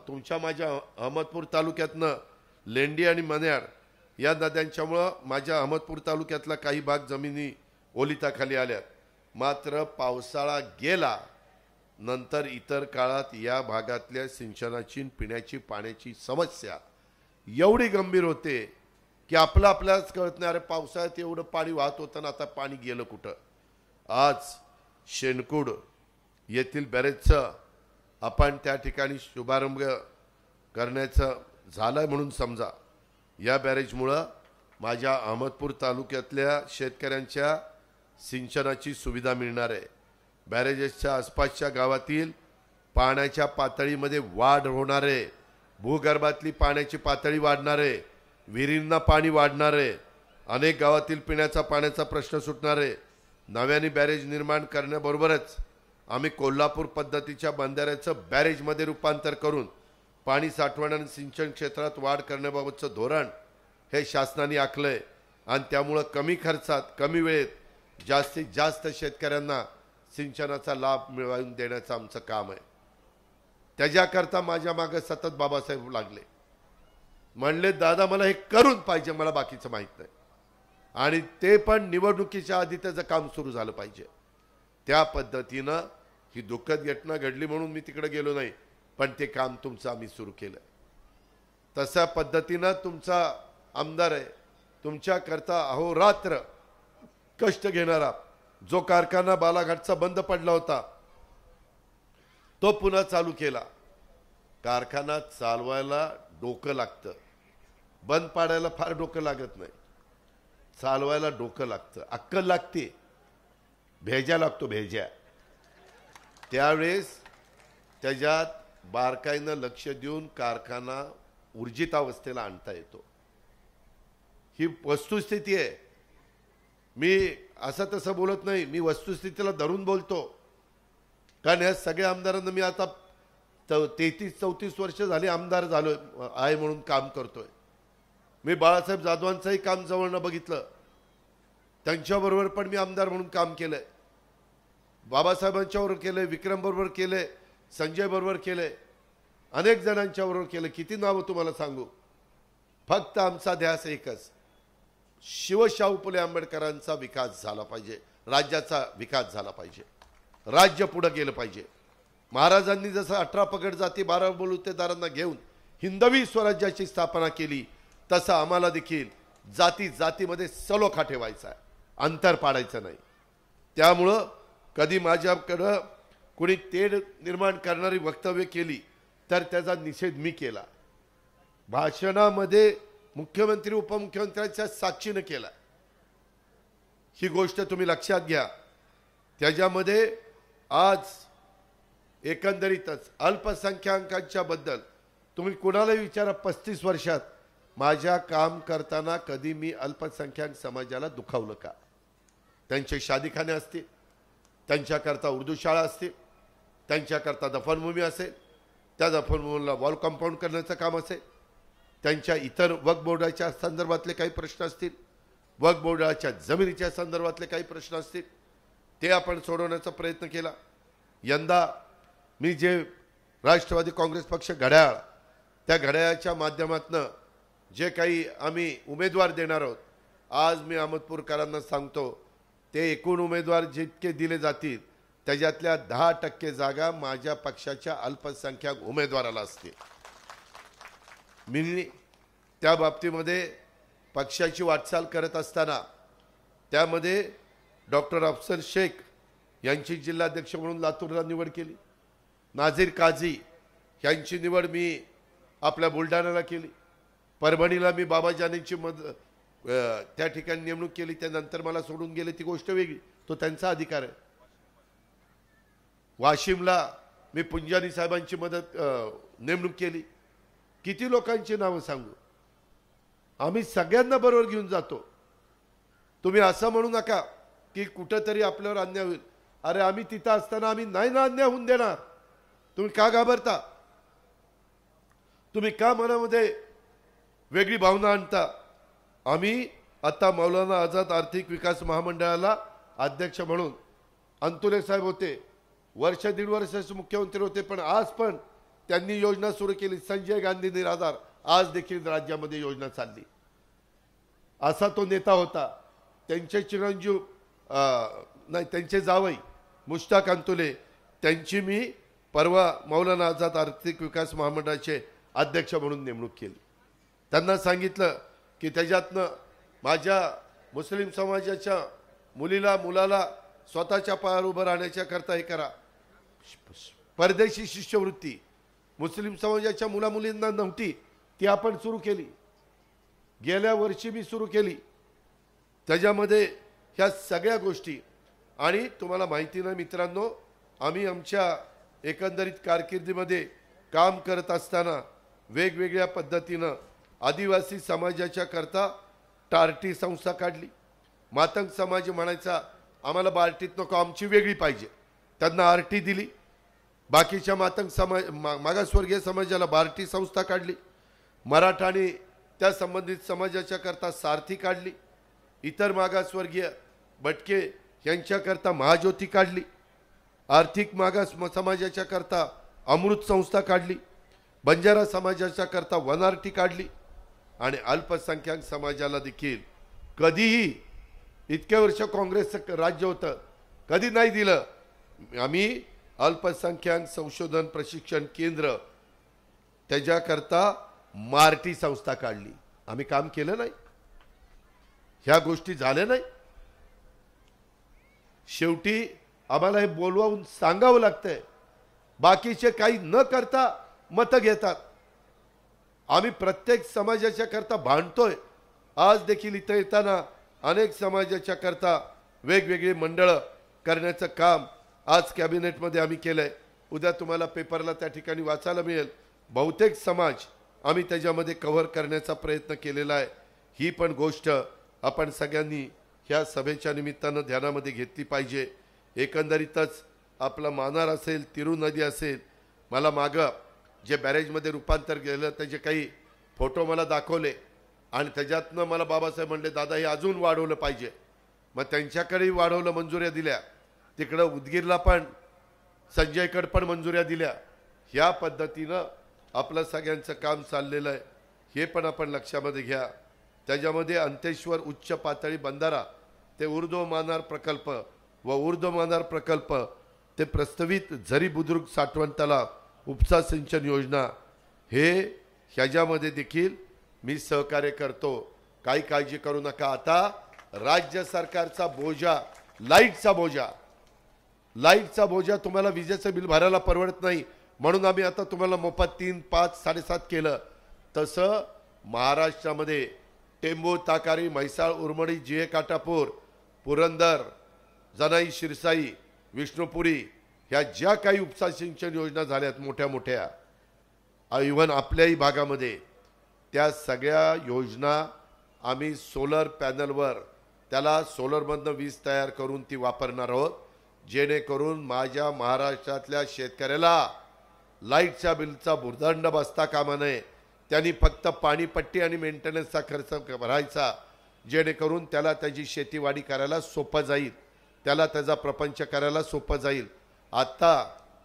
तुमच्या माझ्या अहमदपूर तालुक्यातनं लेंडी आणि मन्याड या नद्यांच्यामुळं माझ्या अहमदपूर तालुक्यातला काही भाग जमिनी ओलिताखाली आल्यात. मात्र पावसाळा गेला नंतर इतर काळात या भागातल्या सिंचनाची पिण्याची पाण्याची समस्या एवढी गंभीर होते की आपल्यालाच कळत नाही, अरे पावसाळ्यात एवढं पाणी वाहत होतं ना, आता पाणी गेलं कुठं. आज शेणकूड येथील बॅरेजचं आपण त्या ठिकाणी शुभारंभ करण्याचं झालं म्हणून समजा. या बॅरेजमुळं माझ्या अहमदपूर तालुक्यातल्या शेतकऱ्यांच्या सिंचनाची सुविधा मिळणार आहे. बॅरेजेसच्या आसपासच्या गावातील पाण्याच्या पातळीमध्ये वाढ होणार आहे. भूगर्भातली पाण्याची पातळी वाढणार आहे. विहिरींना पाणी वाढणार आहे. अनेक गावातील पिण्याचा पाण्याचा प्रश्न सुटणार आहे. नव्याने बॅरेज निर्माण करण्याबरोबरच आम्ही कोल्हापूर पद्धतीच्या बंधाऱ्याचं बॅरेजमध्ये रूपांतर करून पाणी साठवण आणि सिंचन क्षेत्रात वाढ करण्याबाबतचं धोरण हे शासनाने आखलंय आणि त्यामुळं कमी खर्चात कमी वेळेत जास्तीत जास्त शेतकऱ्यांना सिंचनाचा लाभ मिळवून देण्याचं आमचं काम आहे. त्याच्याकरता माझ्या मागे सतत बाबासाहेब लागले. म्हणले दादा मला हे करून पाहिजे, मला बाकीचं माहीत नाही, आणि ते पण निवडणुकीच्या आधी त्याचं काम सुरू झालं पाहिजे. त्या पद्धतीनं ही दुःखद घटना घडली म्हणून मी तिकडे गेलो नाही, पण ते काम तुमचं आम्ही सुरू केलं. तशा पद्धतीनं तुमचा आमदार आहे, तुमच्याकरता अहोरात्र कष्ट घेणारा. जो कारखाना बालाघाटचा बंद पडला होता तो पुन्हा चालू केला. कारखाना चालवायला डोकं लागतं, बंद पाडायला फार डोकं लागत नाही, चालवायला डोकं लागतं, अक्कल लागते, भेजा लागतो भेजा. त्यावेळेस त्याच्यात बारकाईनं लक्ष देऊन कारखाना ऊर्जित अवस्थेला आणता येतो. ही वस्तुस्थिती आहे. मी असं तसं बोलत नाही, मी वस्तुस्थितीला धरून बोलतो. कारण या सगळ्या आमदारांना मी आता 33-34 वर्ष झाली आमदार झालो आहे म्हणून काम करतोय. मी बाळासाहेब जाधवांचंही काम जवळनं बघितलं, त्यांच्याबरोबर पण मी आमदार म्हणून काम केलंय. बाबासाहेबांच्याबरोबर केलंय, विक्रम बरोबर केलंय, संजय बरोबर केलंय, अनेक जणांच्या बरोबर केलं. किती नावं तुम्हाला सांगू. फक्त आमचा ध्यास एकच, शिवशाहू फुले आंबेडकरांचा विकास झाला पाहिजे, राज्याचा विकास झाला पाहिजे, राज्य पुढे गेलं पाहिजे. महाराजांनी जसं 18 पगड जाती 12 बलुतेदारांना घेऊन हिंदवी स्वराज्याची स्थापना केली, तसं आम्हाला देखील जाती जातीमध्ये सलोखा ठेवायचा आहे, अंतर पाडायचं नाही. त्यामुळं कधी माझ्याकडं कोणी तेढ निर्माण करणारी वक्तव्य केली तर त्याचा निषेध मी केला. भाषणामध्ये मुख्यमंत्री उपमुख्यमंत्र्यांच्या साक्षीने केला. ही गोष्ट तुम्ही लक्षात घ्या. त्याच्यामध्ये आज एकंदरीतच अल्पसंख्याकांच्या बद्दल तुम्ही कुणालाही विचारा, 35 वर्षात माझ्या काम करताना कधी मी अल्पसंख्याक समाजाला दुखावलं का. त्यांचे शादीखाने असतील, त्यांच्याकरता उर्दू शाळा असतील, त्यांच्याकरता दफनभूमी असेल, त्या दफनभूमीला वॉल कंपाऊंड करण्याचं काम असेल, त्यांच्या इतर वक्फ बोर्डाच्या संदर्भातले काही प्रश्न असतील, वक्फ बोर्डाच्या जमिनीच्या संदर्भातले काही प्रश्न असतील, ते आपण सोडवण्याचा प्रयत्न केला. यंदा मी जे राष्ट्रवादी काँग्रेस पक्ष घड्याळ, त्या घड्याळाच्या माध्यमातून जे काही आम्ही उमेदवार देणार आहोत, आज मी अहमदपूरकरांना सांगतो, ते एकूण उमेदवार जितके दिले जातील त्याच्यातल्या 10% जागा माझ्या पक्षाच्या अल्पसंख्याक उमेदवाराला असतील. मी त्या बाबतीमध्ये पक्षाची वाटचाल करत असताना त्यामध्ये डॉक्टर अफसर शेख यांची जिल्हाध्यक्ष म्हणून लातूरला निवड केली. नाझीर काझी यांची निवड मी आपल्या बुलढाण्याला केली. परभणीला मी बाबाजानींची त्या ठिकाणी नेमणूक केली. त्यानंतर मला सोडून गेले ती गोष्ट वेगळी, तो त्यांचा अधिकार आहे. वाशिमला मी पुंजानी साहेबांची नेमणूक केली. किती लोकांची नावं सांगू. आम्ही सगळ्यांना बरोबर घेऊन जातो. तुम्ही असं म्हणू नका की कुठंतरी आपल्यावर अन्याय होईल. अरे आम्ही तिथं असताना आम्ही नाही ना अन्याय होऊन देणार. तुम्ही का घाबरता. तुम्ही का मनामध्ये वेगळी भावना आणता. आम्ही आता मौलाना आझाद आर्थिक विकास महामंडळाला अध्यक्ष म्हणून अंतुले साहेब होते, वर्ष 1.5 वर्षाचे मुख्यमंत्री होते, पण आज पण त्यांनी योजना सुरू केली, संजय गांधी निराधार, आज देखील राज्यामध्ये योजना चालली. असा तो नेता होता. त्यांचे चिरंजीव नाही, त्यांचे जावई मुश्ताक अंतुले, त्यांची मी परवा मौलाना आझाद आर्थिक विकास महामंडळाचे अध्यक्ष म्हणून नेमणूक केली. त्यांना सांगितलं की त्याच्यातनं माझ्या मुस्लिम समाजाच्या मुलाला स्वतःच्या पायावर उभं राहण्याच्या करता हे करा. परदेशी शिष्यवृत्ती मुस्लिम समाजाच्या मुलामुलींना नव्हती, ती आपण सुरू केली. गेल्या वर्षी मी सुरू केली. त्याच्यामध्ये ह्या सगळ्या गोष्टी. आणि तुम्हाला माहिती नाही मित्रांनो, आम्ही आमच्या एकंदरीत कारकिर्दीमध्ये काम करत असताना वेगवेगळ्या पद्धतीनं आदिवासी समाजाच्या करता टार्टी संस्था काढली. मातंग समाज म्हणायचा आम्हाला बार्टीत नको, आमची वेगळी पाहिजे, त्यांना आरटी दिली. बाकीच्या मातंग समाज मागासवर्गीय समाजाला बार्टी संस्था काढली. मराठा आणि त्या संबंधित समाजाच्या करता सारथी काढली. इतर मागासवर्गीय भटके यांच्याकरता महाज्योती काढली. आर्थिक मागास समाजाच्या करता अमृत संस्था काढली. बंजारा समाजाच्या करता वनारटी काढली. आणि अल्पसंख्याक समाजाला देखील कधीही इतके वर्ष काँग्रेसचं राज्य होतं, कधी नाही दिलं. आम्ही अल्पसंख्याक संशोधन प्रशिक्षण केंद्र त्याच्याकरता मार्टी संस्था काढली. आम्ही काम केलं नाही, ह्या गोष्टी झाल्या नाही. शेवटी आम्हाला हे बोलवून सांगावं लागतंय. बाकीचे काही न करता मतं घेतात. आम्ही प्रत्येक समाजाच्या करता भांडतोय. आज देखील इथं येताना अनेक समाजाच्या करता वेगवेगळी मंडळं करण्याचं काम आज कॅबिनेटमध्ये आम्ही केलंय. उद्या तुम्हाला पेपरला त्या ठिकाणी वाचायला मिळेल. बहुतेक समाज आम्ही त्याच्यामध्ये कव्हर करण्याचा प्रयत्न केलेला आहे. ही पण गोष्ट आपण सगळ्यांनी ह्या सभेच्या निमित्तानं ध्यानामध्ये घेतली पाहिजे. एकंदरीतच आपलं मानार असेल, तिरू नदी असेल, मला मागं जे बॅरेजमध्ये रूपांतर केलं त्याचे काही फोटो मला दाखवले आणि त्याच्यातनं मला बाबासाहेब म्हणले दादा हे अजून वाढवलं पाहिजे. मग त्यांच्याकडेही वाढवलं, मंजुऱ्या दिल्या. तिकडं उदगीरला पण संजयकडे पण मंजुऱ्या दिल्या. ह्या पद्धतीनं आपलं सगळ्यांचं काम चाललेलं आहे. हे पण आपण लक्षामध्ये घ्या. त्याच्यामध्ये अंतेश्वर उच्च पातळी बंधारा ते ऊर्ध्व मानार प्रकल्प व ऊर्ध्व मानार प्रकल्प ते प्रस्तावित झरी बुद्रुक साठवण तलाव उपसा सिंचन योजना, हे ह्याच्यामध्ये देखील मी सहकार्य करतो. काही काळजी करू नका. आता राज्य सरकारचा बोजा, लाईटचा बोजा तुम्हाला विजेचं बिल भरायला परवडत नाही म्हणून आम्ही आता तुम्हाला मोफत 3, 5, 7.5 केलं. तसं महाराष्ट्रामध्ये टेंबू, ताकारी, म्हैसाळ, उरमडी, जिहे, काटापूर, पुरंदर, जनाई, शिरसाई, विष्णुपुरी ह्या ज्या काही उपसा सिंचन योजना झाल्यात मोठ्या मोठ्या, इव्हन आपल्याही भागामध्ये, त्या सगळ्या योजना आम्ही सोलर पॅनलवर त्याला सोलरमधनं वीज तयार करून ती वापरणार आहोत. जेणेकरून माझ्या महाराष्ट्रातल्या शेतकऱ्याला लाईटच्या बिलचा भुर्दंड बसता कामा नये. त्यांनी फक्त पाणीपट्टी आणि मेंटेनन्सचा खर्च भरायचा, जेणेकरून त्याला त्याची शेतीवाडी करायला सोपं जाईल, त्याला त्याचा प्रपंच करायला सोपं जाईल. आत्ता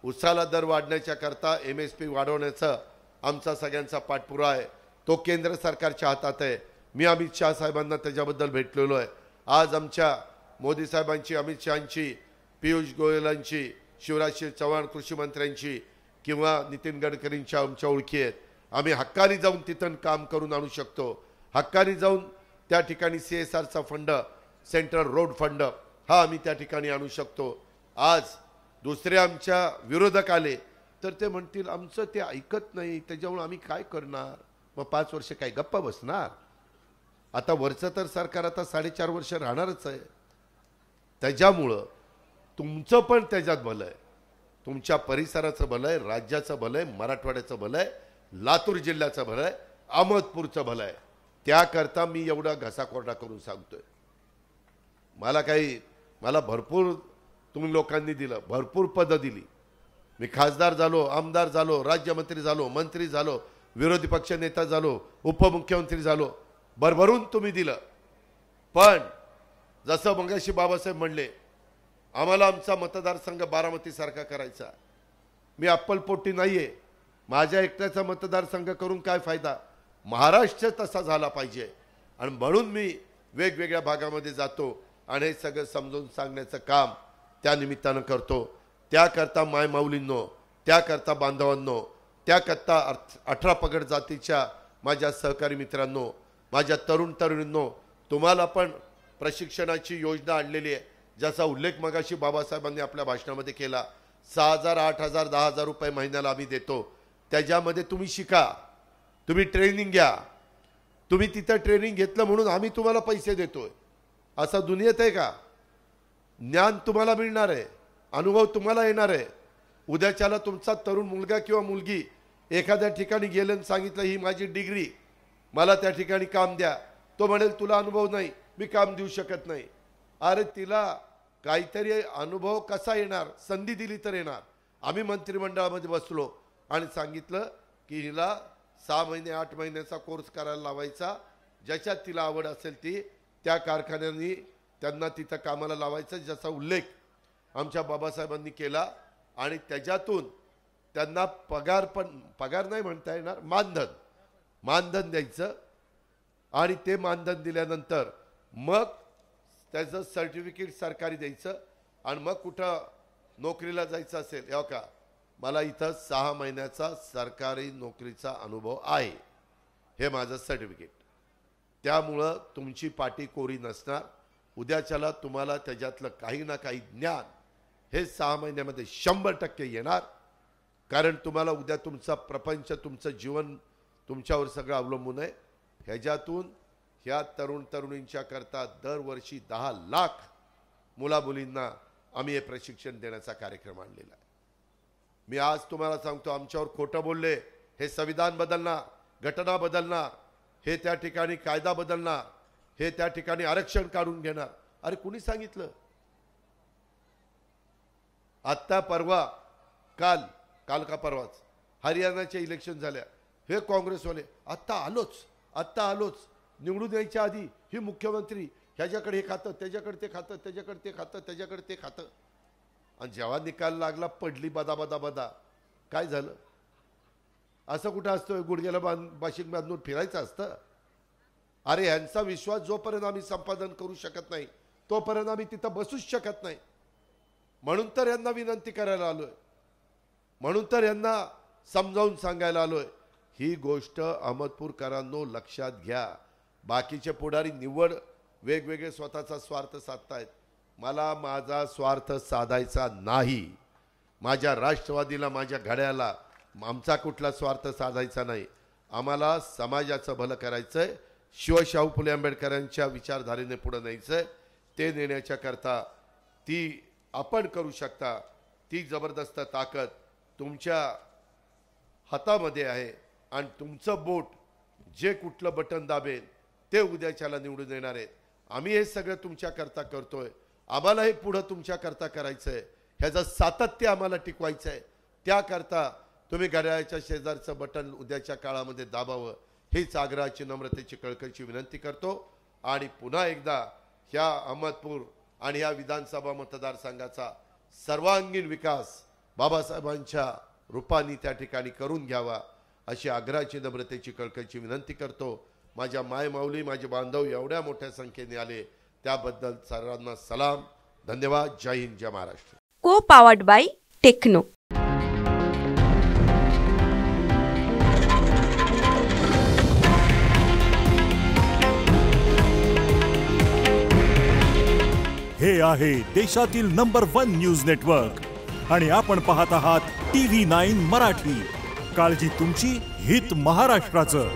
उसाला दर वाढण्याच्या करता MSP वाढवण्याचा आमचा सगळ्यांचा पाठपुरा आहे. तो केंद्र सरकारच्या हातात आहे. मी अमित शाह साहेबांना त्याच्याबद्दल भेटलेलो आहे. आज आमच्या मोदी साहेबांची, अमित शहांची, पियुष गोयलांची, शिवराज सिंह चौहान कृषी मंत्र्यांची किंवा नितीन गडकरींच्या आमच्या ओळखी आहेत. आम्ही हक्कानी जाऊन तिथं काम करून आणू शकतो. हक्कानी जाऊन त्या ठिकाणी CSRचा फंड, सेंट्रल रोड फंड, हा आम्ही त्या ठिकाणी आणू शकतो. आज दुसरे आमच्या विरोधक आले तर ते म्हणतील आमचं ते ऐकत नाही, त्याच्यामुळे आम्ही काय करणार. मग 5 वर्ष काय गप्पा बसणार. आता वरचं तर सरकार आता 4.5 वर्ष राहणारच आहे. त्याच्यामुळं तुमचं पण त्याच्यात भलं आहे, तुमच्या परिसराचं भलं आहे, राज्याचं भलं आहे, मराठवाड्याचं भलं आहे, लातूर जिल्ह्याचं भलं आहे, अहमदपूरचं भलं आहे. त्याकरता मी एवढा घसाकोरडा करून सांगतोय. मला भरपूर तुम्ही लोकांनी दिलं, भरपूर पदं दिली. मी खासदार झालो, आमदार झालो, राज्यमंत्री झालो, मंत्री झालो, विरोधी पक्ष नेता झालो, उपमुख्यमंत्री झालो, भरभरून तुम्ही दिलं. पण जसं मगाशी बाबासाहेब म्हणले आम्हाला आमचा मतदारसंघ बारामतीसारखा करायचा. मी अप्पलपोटी नाहीये, माझ्या एकट्याचा मतदारसंघ करून काय फायदा? महाराष्ट्र तसा झाला पाहिजे आणि म्हणून मी वेगवेगळ्या भागामध्ये जातो आणि हे सगळं समजून सांगण्याचं काम त्या निमित्तानं करतो. त्याकरता माय माऊलींनो, त्याकरता बांधवांनो, त्याकरता 18 पगड जातीच्या माझ्या सहकारी मित्रांनो, माझ्या तरुण तरुणींनो, तुम्हाला पण प्रशिक्षणाची योजना आणलेली आहे. ज्याचा उल्लेख मगाशी बाबासाहेबांनी आपल्या भाषणामध्ये केला. 6,000, 8,000, 10,000 रुपये महिन्याला आम्ही देतो. त्याच्यामध्ये तुम्ही शिका, तुम्ही ट्रेनिंग घ्या. तुम्ही तिथं ट्रेनिंग घेतलं म्हणून आम्ही तुम्हाला पैसे देतोय असं दुनियेत आहे का? ज्ञान तुम्हाला मिळणार आहे, अनुभव तुम्हाला येणार आहे. उद्याच्याला तुमचा तरुण मुलगा किंवा मुलगी एखाद्या ठिकाणी गेलं आणि सांगितलं ही माझी डिग्री, मला त्या ठिकाणी काम द्या, तो म्हणेल तुला अनुभव नाही, मी काम देऊ शकत नाही. अरे तिला काहीतरी अनुभव कसा येणार? संधी दिली तर येणार. आम्ही मंत्रिमंडळामध्ये बसलो आणि सांगितलं की हिला 6 महिने 8 महिन्याचा कोर्स करायला लावायचा. ज्याच्यात तिला आवड असेल ती त्या कारखान्यांनी त्यांना तिथं कामाला लावायचं, ज्याचा उल्लेख आमच्या बाबासाहेबांनी केला. आणि त्याच्यातून त्यांना पगार नाही म्हणता येणार, मानधन द्यायचं. आणि ते मानधन दिल्यानंतर मग त्याचं सर्टिफिकेट सरकारी द्यायचं. आणि मग कुठं नोकरीला जायचं असेल, हो का मला इथं 6 महिन्याचा सरकारी नोकरीचा अनुभव आहे, हे माझं सर्टिफिकेट. त्यामुळं तुमची पाटी कोरी नसणार. उद्याच्याला तुम्हाला त्याच्यातलं काही ना काही ज्ञान हे 6 महिन्यामध्ये 100% येणार. कारण तुम्हाला उद्या तुमचा प्रपंच, तुमचं जीवन तुमच्यावर सगळं अवलंबून आहे. ह्याच्यातून ह्या तरुण तरुणींच्या करता दरवर्षी 10 लाख मुलामुलींना आम्ही हे प्रशिक्षण देण्याचा कार्यक्रम आणलेला आहे. मी आज तुम्हाला सांगतो, आमच्यावर खोटं बोलले हे संविधान बदलणार, घटना बदलणार, हे त्या ठिकाणी कायदा बदलणार, हे त्या ठिकाणी आरक्षण काढून घेणार. अरे कुणी सांगितलं? आत्ता परवा काल का परवाच हरियाणाचे इलेक्शन झाल्या. हे काँग्रेसवाले आत्ता आलोच निवडून यायच्या आधी ही मुख्यमंत्री ह्याच्याकडे हे खातं, त्याच्याकडे ते खातं, त्याच्याकडे ते खातं, त्याच्याकडे ते खातं. आणि जेव्हा निकाल लागला पडली बदा. काय झालं? असं कुठं असतं? गुडघ्याला बाशिंग बांधून फिरायचं असतं? अरे यांचा विश्वास जोपर्यंत आम्ही संपादन करू शकत नाही तोपर्यंत आम्ही तिथं बसूच शकत नाही. म्हणून तर यांना विनंती करायला आलोय, म्हणून तर यांना समजावून सांगायला आलोय. ही गोष्ट अहमदपूरकरांनो लक्षात घ्या. बाकीचे पुढारी निव्वळ वेगवेगळे स्वतःचा स्वार्थ साधतायत. मला माझा स्वार्थ साधायचा नाही. माझ्या राष्ट्रवादीला, माझ्या घड्याला आमचा कुठला स्वार्थ साधायचा नाही. आम्हाला समाजाचं भलं करायचंय, शिवशाहू फुले आंबेडकरांच्या विचारधारेने पुढे न्यायचंय. ते नेण्याच्या करता ती आपण करू शकता. ती जबरदस्त ताकद तुमच्या हातामध्ये आहे. आणि तुमचं बोट जे कुठलं बटन दाबेल ते उद्याच्याला निवडून येणार आहेत. आम्ही हे सगळं तुमच्या करता करतोय. आम्हाला हे पुढं तुमच्या करता करायचंय. ह्याचं सातत्य आम्हाला टिकवायचं आहे. त्याकरता तुम्ही घड्याळाच्या शेजारचं बटन उद्याच्या काळामध्ये दाबावं, हीच आग्रहाची, नम्रतेची, कळकळीची विनंती करतो. आणि पुन्हा एकदा ह्या अहमदपूर आणि ह्या विधानसभा मतदारसंघाचा सर्वांगीण विकास बाबासाहेबांच्या रूपाने त्या ठिकाणी करून घ्यावा, अशी आग्रहाची, नम्रतेची, कळकळीची विनंती करतो. माझ्या माय माऊली, माझे बांधव एवढ्या मोठ्या संख्येने आले त्याबद्दल सर्वांना सलाम, धन्यवाद. जय हिंद, जय महाराष्ट्र. को पावर्ड बाय टेक्नो. हे आहे देशातील नंबर 1 न्यूज नेटवर्क आणि आपण पाहत आहात TV9 मराठी. काळजी तुमची, हित महाराष्ट्राचं.